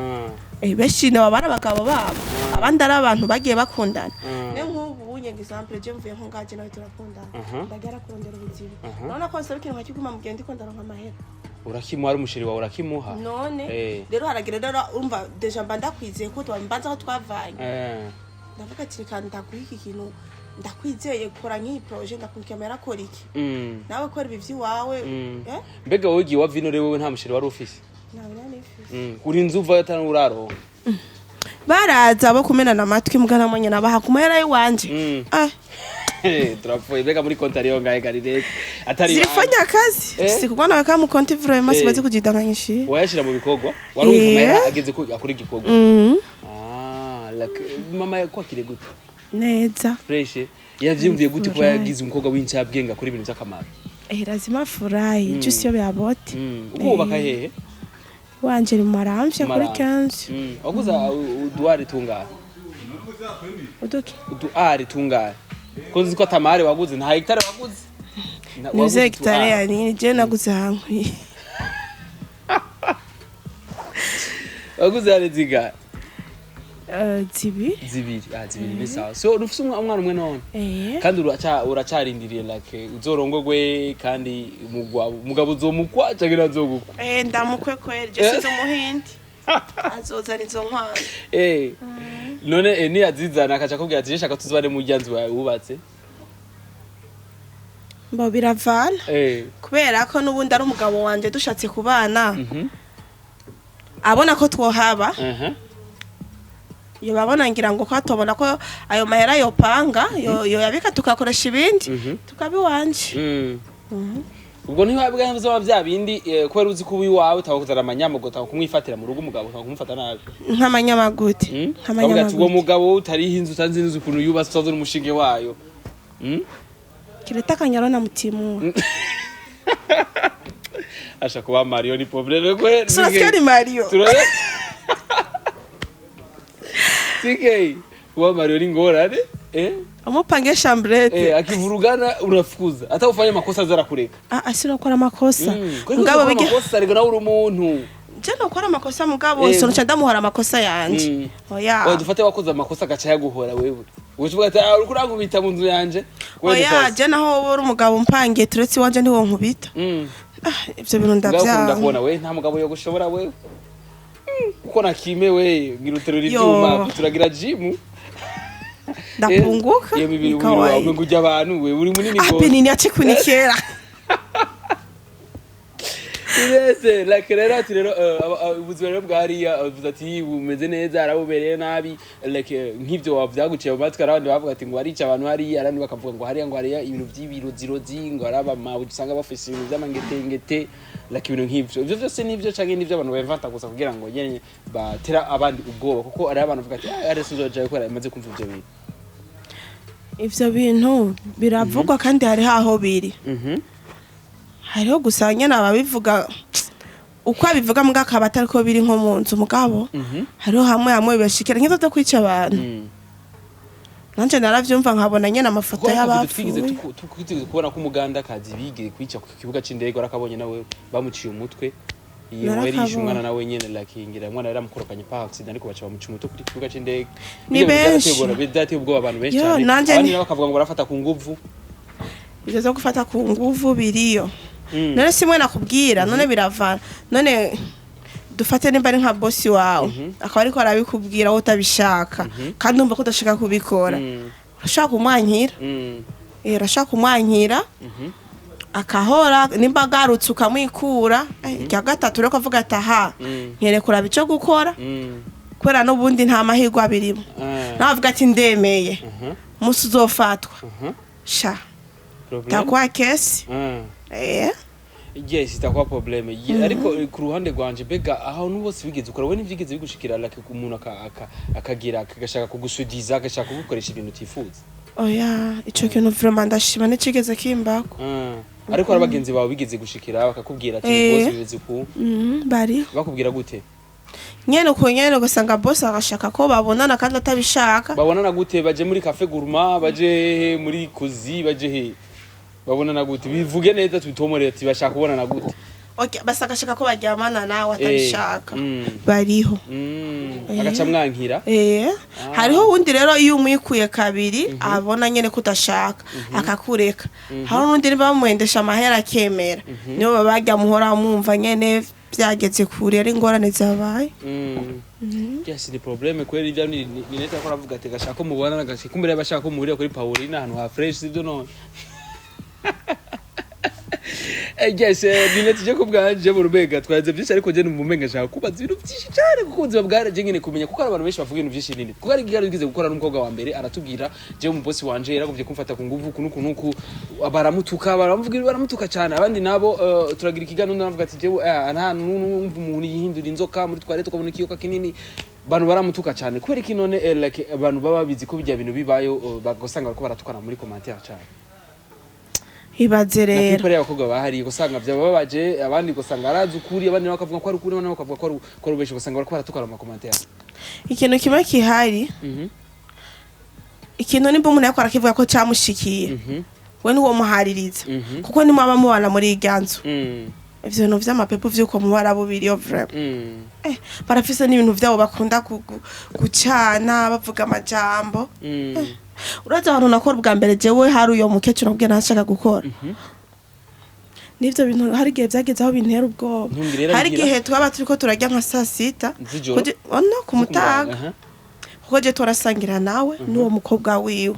benshi nabo bari abagabo babo abandi ari abantu bagiye bakundana ne nk'ubu unye example je mvuye nko ngaje nawe turakundana ndagera kurondera ubuzima none ko nsaba ikintu nkakiguma mugende ikondana nk'amahera urakimuha ari umusheri wawe urakimuha none rero haragira rero urumva deja mba ndakwizeye ko twambanza ko twavanye ndavuga ati kandi ndaguha iki kintu ndakwizeye gukora nk'iyi projet ndakukamera kora iki nawe kora ibi vy'iwawe mbega wowe giye wavino rero wewe nta musheri wari ufise uri inzu uva yatanu uraro baraza bo kumenana amatwi mugana mwenye nabaha kumera yiwanje Trafoye bega muri konti ariyo ngaye garirete atari zirifanya kazi sikubona baka mu konti vraiment sibazi kujidanganyishira wayashira mu bikogwa warumva ageze ko akora igikogwa like mama kwakire gute neza fresh yavyumviye gute ko yagize umukobwa w'incabwenga kuri ibintu by'akamaro lazima furahi juste yo yabote uko bakahehe wanje ni maramvya kuri 15 waguza uduari tungana uduari tungana kozi ko tamare waguze nta hectare waguze ni hectare yani je naguze hankwi waguze ari ziga zibiri ni sawa so rufise umwana umwe none kandi uracarindiriye like uzorongogwe kandi mugabo uzomukwa cyangwa azogukwa ndamukwe kwere je sizo muhindi azozana izo nkwana none ni azizana akaca kubwira ati shaka tuzbane mu ryanzu wawe wubatse mbo biravana kubera ko nubundi ari umugabo wanje dushatse kubana abona ko twohaba yo babona ngira ngo kwatobona ko ayo mahera yo panga yo yabika tukakoresha ibindi tukabiwanje ubwo ntiwabwa nzo bya bindi kwera uzi kubi wawe utakozara amanyamago takumwifatira mu rugo umugabo utakumufata nabi nk'amanyamaguti uwo mugabo utari inzu utanzi inzu kuntu yubatse utazo n'umushinge wayo kireta kanyaro na mutimu asha kuba Mario ni pauvre kwe Sura Mario TK kuba Mario ni ngorane Umupange chambrette. Akivurugana unafukuza. Hata ufanye makosa zarakureka. Asira gukora amakosa. Ngabo bige makosa rega nawe uri umuntu. Je no gukora amakosa mugabo isono cyadamuhora amakosa yanje. Oya. Dufate wakoze amakosa gacha yaguhora wewe. Uvuga ati uri kurangubita mu nzu yanje. Oya, je naho uri umugabo mpange turetse wanje ndi wo nkubita. Ivyo bintu ndavyanga. Ndakubona we nta mugabo yo gushobora wewe. Uko nakime we ngira uterura ibyuma turagira gym. Ndapunguka. Iyo mibiri wawe ngujya abantu we uri munini go. Ape nini achikunikera. Ireze la kerera tirero ubuzima bwariya uvuze ati bumeze neza arabubereye nabi like nk'ivyo wavyaguciye mu matwi arabandi bavuga ati ngo arica abantu hari arandi bakavuga ngo hariya ibintu by'ibirozirozi ngo araba ma usanga bafise ibintu by'amangetengete like ibintu nk'ivyo ivyo byose nivyo canke nivyo abantu bavanta gusa kugira ngo nyene batera abandi ubwoba kuko ari abantu bavuga ati ari sinzoja gukora imaze kumva ivyo bintu biravugwa kandi hari haho biri hariho gusa nyene ababivuga uko abivuga mbwa akaba ariko biri nko mu nzu mugabo hariho hamwe bashikira nk'ivyo byo kwica abantu nanje naravyumva nkabona nyene amafoto y'abapfuye tukwize kubona ko umuganda kazi bigire kwica ku kibuga c'indege arakabonye nawe bamuciye umutwe iyo warishe umwana nawe nyene lakingira umwana yaramukorokanye pa accident ariko baca bamuciye umutwe ku kibuga c'indege ni benshi bidateye ubwoba abantu benshi cyane abandi bakavuga ngo barafata ku nguvu ivyo zo gufata ku nguvu biriyo none simwe nakubwira none biravana none dufate nimba ari nka boss wawe akaba ariko arabikubwira wowe utabishaka kandi umva ko udashaka kubikora urashaka kumwankira urashaka kumwankira akahora nimba agarutse ukamwikura rya gatatu rero kavuga ati aha nkerekura bico gukora kubera n'ubundi nta mahirwe abirimo nawe avuga ati ndemeye musi uzofatwa sha takwa kesi yes itakuwa probleme ariko ku ruhande rwanje bega aho n'ubose bigeze ukora we n'ivyigeze bigushikira like umuntu akagira akagashaka kugusudiza agashaka kugukoresha ibintu utifuza oya ico kintu vraiment ndashima n'ikigeze kimbako ariko arabagenzi bawe bigeze gushikira bakakubwira ati boss bibeze ku bari bakubwira gute nyene uko nyene ugasanga boss agashaka ko babonana kandi atabishaka babonana gute baje muri cafe gourmand baje muri kozi baje he babonana gute bivuge neza tubitomorera ati bashaka kubonana gute okay basagashaka ko baryamana nawe atabishaka bariho agaca mwankira hariho wundi rero iyo umwikuye kabiri abona nyene kudashaka akakureka hari nundi bamwendesha amahera akemera niyo babajya muhora mwumva nyene byageze kure ari ngorane zabaye yes ni problème kweli ivyo ni neta ko ravuga ati gashaka mubona nagashika kumbere bashaka ko muhurira kuri Paulina ahantu ha fresh sivyo none yes binete je kubwanje mu rubega twaze byinshi ariko je numumenga shaka kubaza ibintu byinshi cyane kuko ubuzima bwaraje nyine kumenya kuko abantu benshi bavuga ibintu byinshi nini kuko ari gihari gize gukora n'umukobwa wa mbere aratubwira je mu boss wanje yaraguvye kumfata ku nguvu kunuku baramutuka cyane abandi nabo turagira ikigano navuga ati je nta umuntu yihindura inzoka muri tware tukabona ikiyoka kinini bantu baramutuka cyane kubera iki none like abantu baba bizi ko bijya bintu bibayo bagosanga bariko baratukana muri commentaire cyane ibaze rero nakipare abakobwa bahari gusanga byababaje abandi gusanga arazi ukuri abandi bakavuga ko ari ukuri abandi bakavuga ko ari ubeshi gusanga bariko baratukana mu commentaire ikintu kimwe kihari ikintu nimba umuntu yakora kivuga ko cyamushikiye we ni wo muhaririza kuko ni mwaba mubana muri iganzo ivyo bintu vy'amapepo vyuko mubara bubiri yo vraiment barafise n'ibintu vyabo bakunda gucana bavuga amajambo uraza abantu nakora bwa mbere jewe hari uyo mukecuru nabwiye nashaka gukora nivyo bintu hari gihe byageze aho bintera ubwoba hari gihe twaba turiko turajya nka saa sita ono ku mutaga kuko je turasangira nawe n'uwo mukobwa wiwe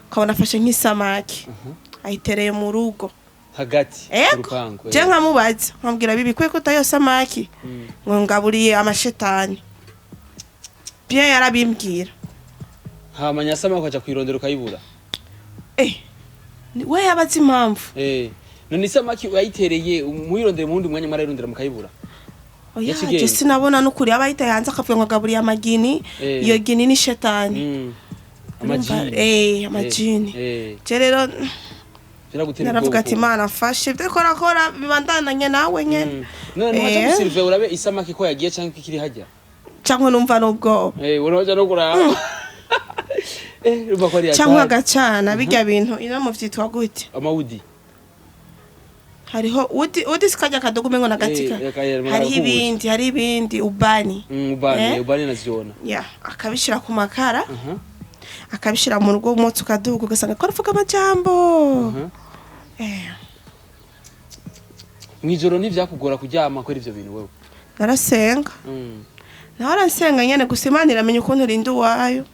ukabona afashe nk'isamaki ayitereye mu rugo hagati urupango je nkamubaza nkambwira bibi kwe ko tayo samaki ngo ngaburiye amashetani bien yarabimbwira hamanya samaki aja kwirondera ukayibura we yabaza impamvu none samaki uyitereye umwirondere mu wundi mwanya mwarayirondera mukayibura oya je sinabona n'ukuri abayita yanze akavuga ngo ngaburiye amagini iyo gini ni shetani amajini amajini je rero naravuga ati Imana afashe byo kora bibandanye nawe nyene none ntaje gusirve urabe isamaki ko yagiye cyangwa ikiri hajya cyangwa numva nubwo uroja no kuraba Urumva ko ari cyangwa agacana bijya bintu ino mu vyitwa gute amawudi hariho udi sikajya kadogume ngo nagatika hari ibindi ubani ubani naziona akabishira ku makara akabishira mu rugo umutsi ukaduga ugasanga ko ruvuga amajambo mwijoro ntivyakugora kuryama ko ivyo bintu wewe narasenga narasenga nyene gusimanira amenye ukuntu rinda wayo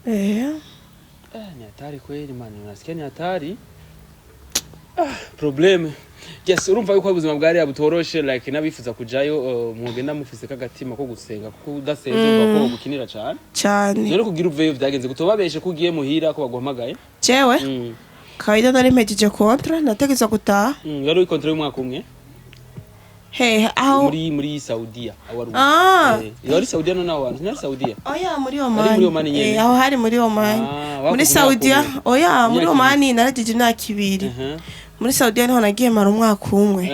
ni hatari kweli mani unasikia ni hatari probleme yes urumva yuko ubuzima bwari abutoroshe like nabifuza kujayo mwogenda mufise kagatima ko gusenga kuko udasenze urumva ko gukinira cyane rero kugira uveyo vyagenze gutobabeshe kugiye muhira ko baguhamagaye jewe kaida nari mpejeje kontra nategeza gutaha yari uri kontra y'umwaka umwe aho muri Saudia awaru yari Saudia no nawo ni Saudia muri Oman aho hari muri Oman muri Saudia muri Oman narajeje imyaka 2 muri Saudia niho nagiye mara umwaka umwe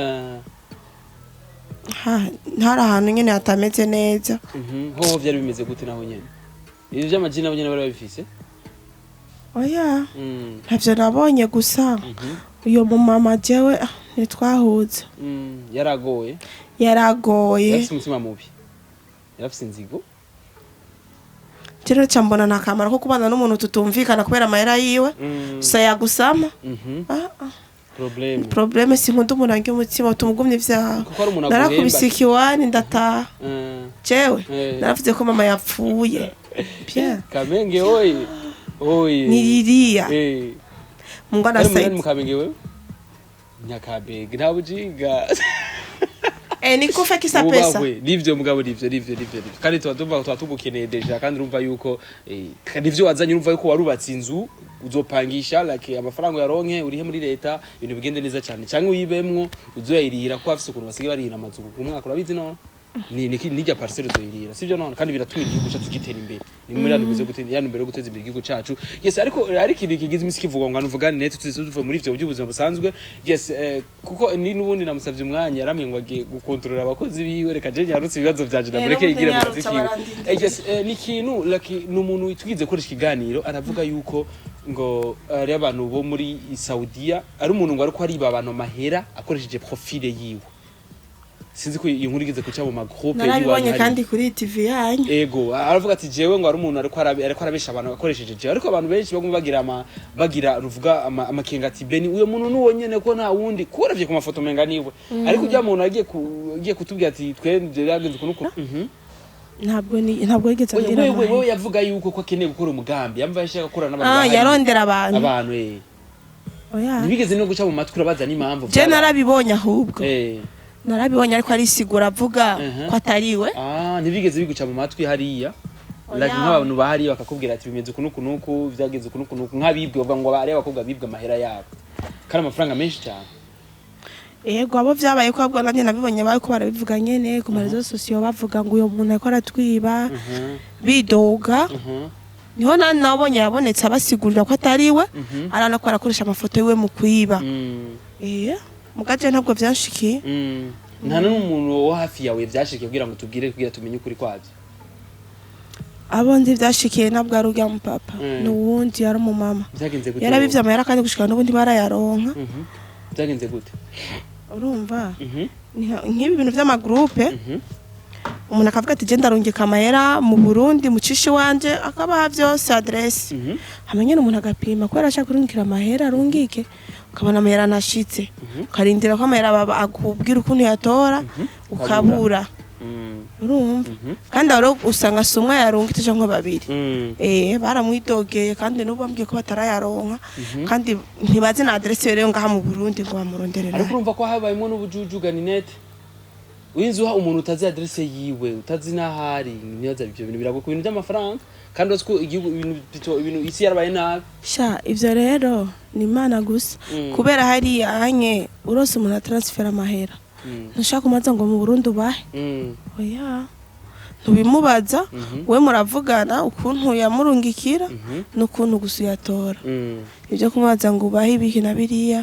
ntara ahantu nyene hatameze neza ho vyari bimeze gute naho nyene ivyo by'amajina abo nyene bari babifise ntavyo nabonye gusa uyo mu mama jewe nitwahuza yaragoye yafise umutima mubi yarafise inzigo Jero chambona nakamara ko kubana n'umuntu tutumvikana kubera amahera yiwe saya gusama probleme sinkunda umuntu angiye umutima utumugumye vyaha narakubisiki wani ndataha jewe naravuze ko mama yapfuye bien Kamenge oye niririya mungana sai Kamenge wewe Nyakabege nta bujiga niko fakisa pesa nivyo mugabo nivyo kandi tugukeneye deja kandi urumva yuko nivyo wazanye urumva yuko warubatse inzu uzopangisha like amafaranga yaronke urihe muri leta ibintu bigende neza cyane cyangwa uyibemwo uzoyirihira ko afise ukuntu basigaye barihira amazu ku mwaka urabizi no nijya parcelle uzoyirihira sivyo none kandi biratuma igihugu cyacu gitera imbere ni muri yanubize guteza yanumbere guteza imbere igihugu cyacu yes ariko kigize imisi kivuga ngo nuvuga nete tuzivuye muri ivyo by'ubuzima busanzwe yes kuko ni nubundi namusavye umwanya yaramye ngo agiye gukontroller abakozi biwe reka je yarutse ibibazo byanje namureke yigire mu muziki yes ni kintu like numuntu twigize koresha ikiganiro aravuga yuko ngo ari abantu bo muri Saudia ari umuntu ngo ariko ari abantu mahera akoresheje profile yiwe sinzi ko iyi nkuru igize kuca mu magroupe y'ibanye kandi kuri TV yanyu ego aravuga ati jewe ngo ari umuntu ariko arabesha abantu akoresheje jewe ariko abantu benshi bagomba bagira ruvuga amakenga ati beni uyo muntu nuwo nyene ko nta wundi kuravye ku mafoto menga niwe ariko ujya muntu agiye kutubwira ati twenje yagenze kunuko ntabwo yigeze agira wewe yavuga yuko ko akeneye gukora umugambi yamva yashaka gukora n'abantu yarondera abantu nibigeze no guca mu matwi urabaza n'impamvu je narabibonye ahubwo narabibonye ariko ari sigura avuga ko atariwe ntibigeze biguca mu matwi hariya like nk'abantu bahari bakakubwira ati bimeze kunuku vyageze kunuku nk'abibwe bavuga ngo ari abakobwa bibwe amahera yabo kandi amafaranga menshi cyane yego abo vyabaye ko abwo nanje nabibonye baye ko barabivuga nyene ku marezo sociaux bavuga ngo uyo muntu ariko aratwiba bidoga niho nabonye yabonetse abasigurira ko atariwe arana ko arakoresha amafoto yiwe mu kwiba mugaje ntabwo byanshikiye nta n'umuntu wo hafi yawe byashikiye kugira ngo tubwire kugira tumenye ukuri kwabyo abo ndi byashikiye ntabwo ari ujya mu papa n'uwundi yari mu mama yarabivye amahera kandi gushika n'ubundi barayaronka byagenze gute urumva nk'ibi bintu vy'amagroupe umuntu akavuga ati je ndarungika amahera mu Burundi mucishi wanje akabaha vyose adresse hamenye n'umuntu agapima ko arashaka kurungikira amahera arungike ukabona amahera nashitse ukarindira ko amahera akubwira ukuntu yatora ukabura urumva kandi aro usanga sumwa yarungite cyangwa babiri baramwidogeye kandi n'ubu bambwiye ko batarayaronka kandi ntibazi na adresse rero ngaha mu Burundi ngo bamuronderera ariko urumva ko habayemo n'ubujujuga ni net winzuha umuntu utazi adresse yiwe utazi n'ahari niyoza ibyo bintu birago ku bintu by'amafaranga kandi uziko ibintu isi yarabaye nabi sha ivyo rero ni Imana gusa kubera hari anye urose umuntu transfer amahera ntushaka kumaza ngo mu Burundi ubahe oya ntubimubaza we muravugana ukuntu yamurungikira n'ukuntu gusuyatora ibyo kumubaza ngo ubahe ibiki na biriya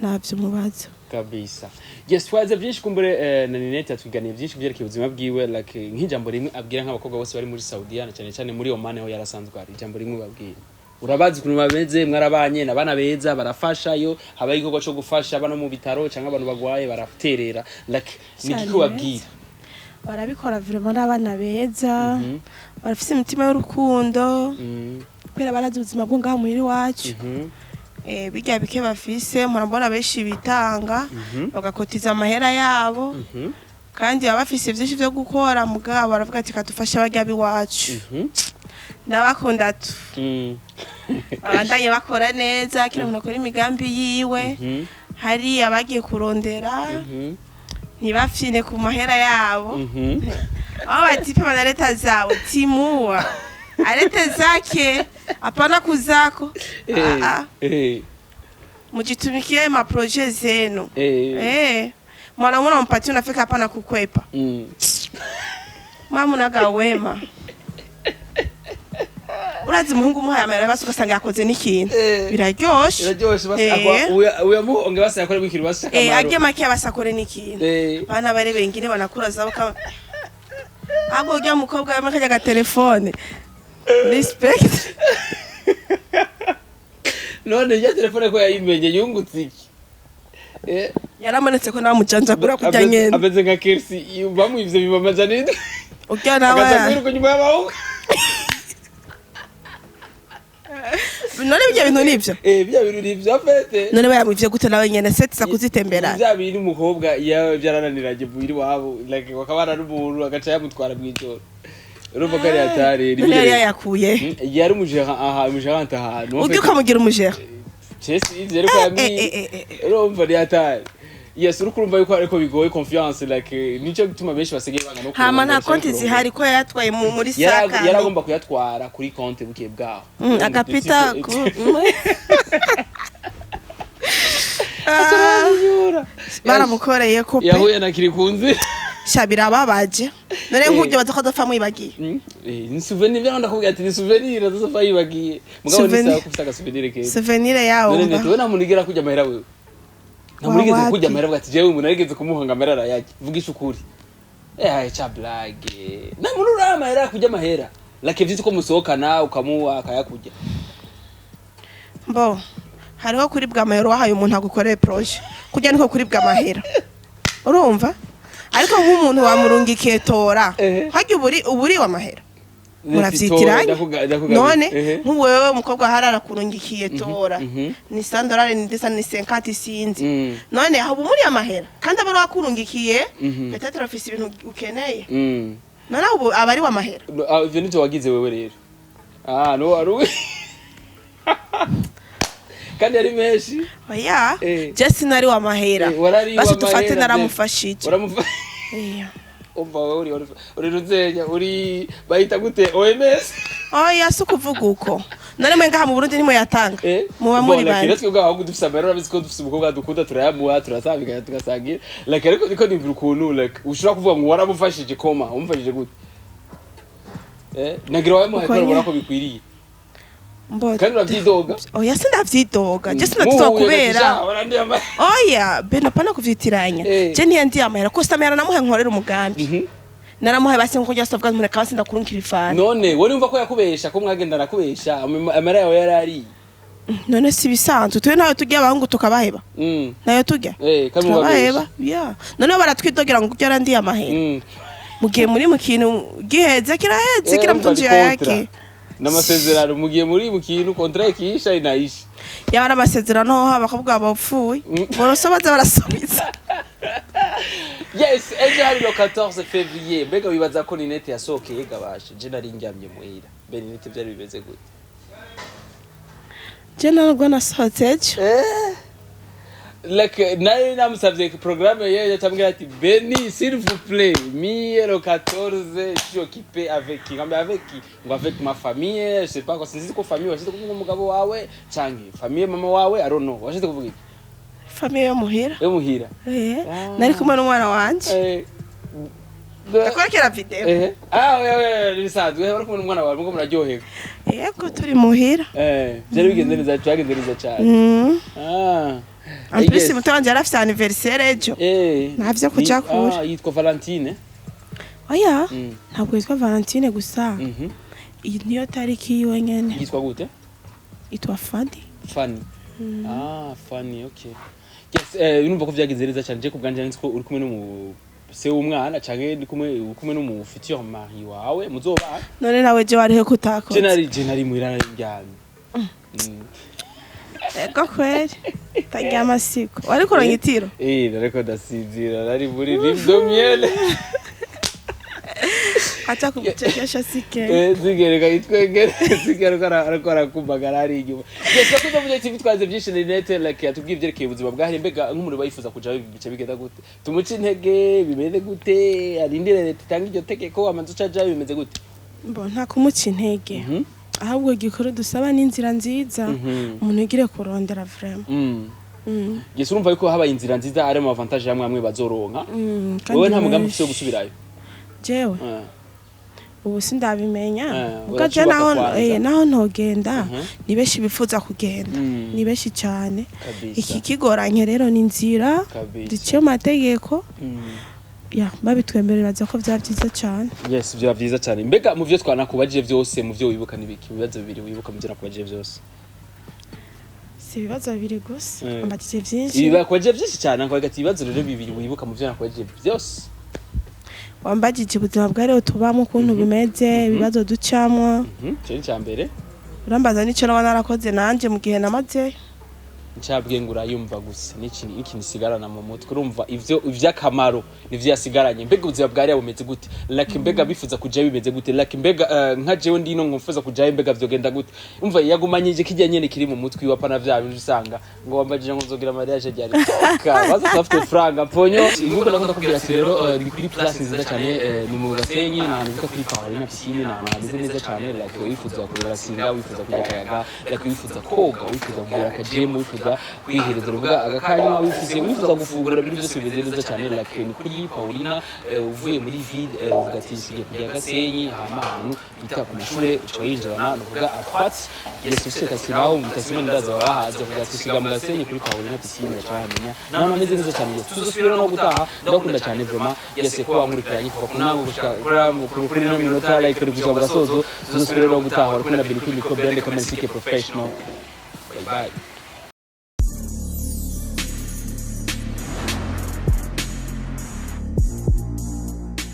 navyo mubaza kabisa yes twaze byinshi kumbure na Ninette atwiganiye byinshi byerekeye ubuzima bwiwe like nk'ijambo rimwe abwira nk'abakobwa bose bari muri Saudia cyane cyane muri Oman aho yarasanzwe ari ijambo rimwe babwira urabazi ukuntu bameze mwarabanye nabana beza barafasha yo haba igikorwa cyo gufasha abana mu bitaro cyangwa abantu bagwaye baraterera like nigiko babwira barabikora vraiment n'abana beza barafise imitima y'urukundo kubera barazi ubuzima bwo ngaha muri wacu bijya bike bafise murabona benshi bitanga bagakotiza amahera yabo kandi baba bafise byinshi byo gukora mugabo baravuga ati kadufasha abajya biwacu ndabakunda tu abandanye bakora neza kira umuntu akora imigambi yiwe hari abagiye kurondera ntibafyine ku mahera yabo aho batipe banaleta zao timua alete zake hapana kuzako mujitumikie maproje zenu mwanamuna mpatie unafika hapana kukwepa mama unaga wema urazi muhungu muhaye amahera basi ugasanga yakoze n'ikintu biraryoshe basi uya muhonge basi yakore bw'ikintu basi akamaro ajye make basakore n'ikintu bana bare bengine banakura zabo ka abo ujya mukobwa yamwe kajya ga telefone respect none ya telefone ko yayimenye yungutse iki yaramanetse ko namujanja kura kujya nyene ameze nka Kersi bamwivye bibamaza ninde ujya nawe akazakwiruka nyuma y'abaho none bijya bintu nivyo bijya bintu nivyo afete none bayamwivye gute nawe nyene setsa kuzitembera bijya bintu umukobwa ya byarananiranye bwiri wabo like wakabana n'umuntu agaca yamutwara mwijoro urumva ko ari atari yari yakuye yari umugerant ahantu ugiye ukamugira umugera Chesi ivyo ariko yami urumva ari atari yes urukurumva yuko ariko bigoye confiance like nico gituma benshi basigaye banga no hama nta konti zihari ko yatwaye muri saka yaragomba kuyatwara kuri konti bukiye bwaho agapita baramukoreye ko yahuye na kirikunzi shabira babaje none nk'ubyo batakadopfa mwibagiye ni souvenir byo ndakubwira ati ni souvenir azofa yibagiye mugabo ni sawa kufita ka souvenir ke souvenir yawo none tubona munigera kujya mahera wewe namurigeze kujya mahera bwati jewe umuntu arigeze kumuhanga mahera yake vugisha ukuri cha blague na muntu ura mahera kujya mahera like vyitse ko musohokana ukamuwa akayakujya mbo hariho kuri bwa mahera wahaye umuntu agukoreye projet kujya niko kuri bwa mahera urumva ariko nk'umuntu wamurungikiye tora hajya uburi wa mahera muravyitiranye none nk'uwewe umukobwa harara kurungikiye tora ni $100 ni ndesa ni 50 sinzi none aho muri amahera kandi abari wakurungikiye peut-être afise ibintu ukeneye none ubu abari wa mahera ivyo nivyo wagize wewe rero no aruwe kandi ari meshi oya just nari wa mahera basi tufate naramufashije umva wewe uri ruzenya uri bahita gute OMS oya sukuvuga uko none mwe ngaha mu Burundi nimo yatanga muba muri bandi natwe bwa ahubwo dufise amahera biziko dufise umukobwa dukunda turayamuha turasabika tugasangira like ariko niko nimvira ukuntu like ushobora kuvuga ngo waramufashije koma umufashije gute nagira wawe mu hakora ubona ko bikwiriye kandi uravyidoga oya sindavyidoga je sinatuza kubera oya beno pana kuvyitiranya je ntiyandi amahera ko stamera namuhe nkorera umugambi naramuhe base nko jasovga mpere kabase ndakurunkira ifana none wari umva ko yakubesha ko mwagenda nakubesha amahera yawe yarari none si bisanzwe twe nayo tujya abahungu tukabaheba nayo tujya kandi mubaheba none baratwidogera ngo ujya randi amahera mugiye muri mu kintu giheze kiraheze kiramutunje yake n'amasezerano mugiye muri mu kintu contrat kisha inaisha yabara amasezerano ho abakobwa bapfuye borosobaza barasubiza yes ejo hari le 14 février mbega wibaza ko Ninette yasokeye gabashe je nari ndyamye muhira be Ninette byari bimeze gute je ntabwo nasohotse like nari namusavye programme yeye yatambwira ati Beni s'il vous plaît mi le 14 je suis occupé avec qui ngo avec ma famille je sais pas quoi sinzi ko famille washite kuvuga umugabo wawe canke famille mama wawe I don't know washite kuvuga iki famille yo muhira nari kumwe n'umwana wanje akora video wewe bisanzwe bari kumwe n'umwana wawe ngo muraryoheka yego turi muhira byari bigenze neza cyane Amplisi mutanje arafite anniversaire ejo navyo kuja kure yitwa Valentine oya ntabwo yitwa Valentine gusa iyi niyo tariki yiwe nyene yitwa gute itwa Fadi. Fanny. Fanny, okay. Yes, urumva ko vyagize neza cyane je kubganje nzi ko uri kumwe no se umwana canke ndi kumwe no mu futur mari wawe muzoba. None nawe je warihe kutako. Je nari mwirana ryamye. Ego kweli. Taryama siko. Wariko uranyitiro? Nariko ndasinzira nari muri rimdo miele. Acha kuguchekesha sike. Zigereka itwegere zigereka ariko arakumbagara ari inyuma. Yes, kuko mu gihe twaze byinshi net like yatubwiye byerekeye ubuzima bwahari mbega nk'umuntu bayifuza kuja bice bigenda gute. Tumuce intege bimeze gute arindire leta itanga iryo tegeko amanzu caja bimeze gute. Mbo nta kumuca intege. Ahubwo gikuru dusaba n'inzira nziza umuntu yigire kurondera vraiment. Yes, urumva yuko haba inzira nziza ari mu avantage hamwe amwe bazoronka. Wowe nta mugambi ufite gusubirayo. Jewe ubu sindabimenya ugaje naho ntogenda ni beshi bifuza kugenda ni beshi cyane iki kigoranye rero ni nzira dice mategeko ya babitwemerera ko vyavyiza cyane. Yes, vyavyiza cyane mbega mu byo twanakubajije byose mu byo wibuka nibiki bibazo bibiri wibuka mu byo nakubajije byose si bibazo bibiri gusa ambajije byinshi biba kwaje byinshi cyane akagati ibibazo rero bibiri wibuka mu byo nakubajije byose wambajije ubuzima bwari tubamo ukuntu bimeze ibibazo ducamwo cyo cyambere urambaza nico narakoze nanje mu gihe namaze ncabwe ngura yumva gusa n'ikintu sigarana mu mutwe urumva ivyakamaro nivyo yasigaranye mbega ubuzima bwari bumeze gute like mbega bifuza kuja bimeze gute like mbega nka jewe ndino nkumfuza kuja mbega vyogenda gute umva yagumanyije kijya nyene kiri mu mutwe wapana vya bintu usanga ngo wambajije ngo nzogira mariage ryari baza tafite franga ponyo nguko nakunda kubwira ati rero ndi kuri place nziza cyane ni mu Gasenyi na nzi kuri Paulina piscine na nzi neza cyane like wifuza kurera singa wifuza kujya kayaga like wifuza koga wifuza kugera akajemu wifuza kwihereza urubuga agakanya wifuza gufungura ibintu byose bimeze neza cyane like ni kuri Paulina uvuye muri ville uvuga ati sigiye kujya Gasenyi hama ahantu bita ku mashuri uca yinjirana uvuga apart yes useka sinaho mutasime ndaza bahaza uvuga ati siga mu Gasenyi kuri Paulina piscine cyane nana ameze neza cyane tuzosubira no gutaha ndakunda cyane vraiment yes ko wankurikiranye kuva kunango gushika kuri no minota like kuri gushaka gasozo tuzosubira no gutaha ariko na Billy ko brand comme professional. Bye.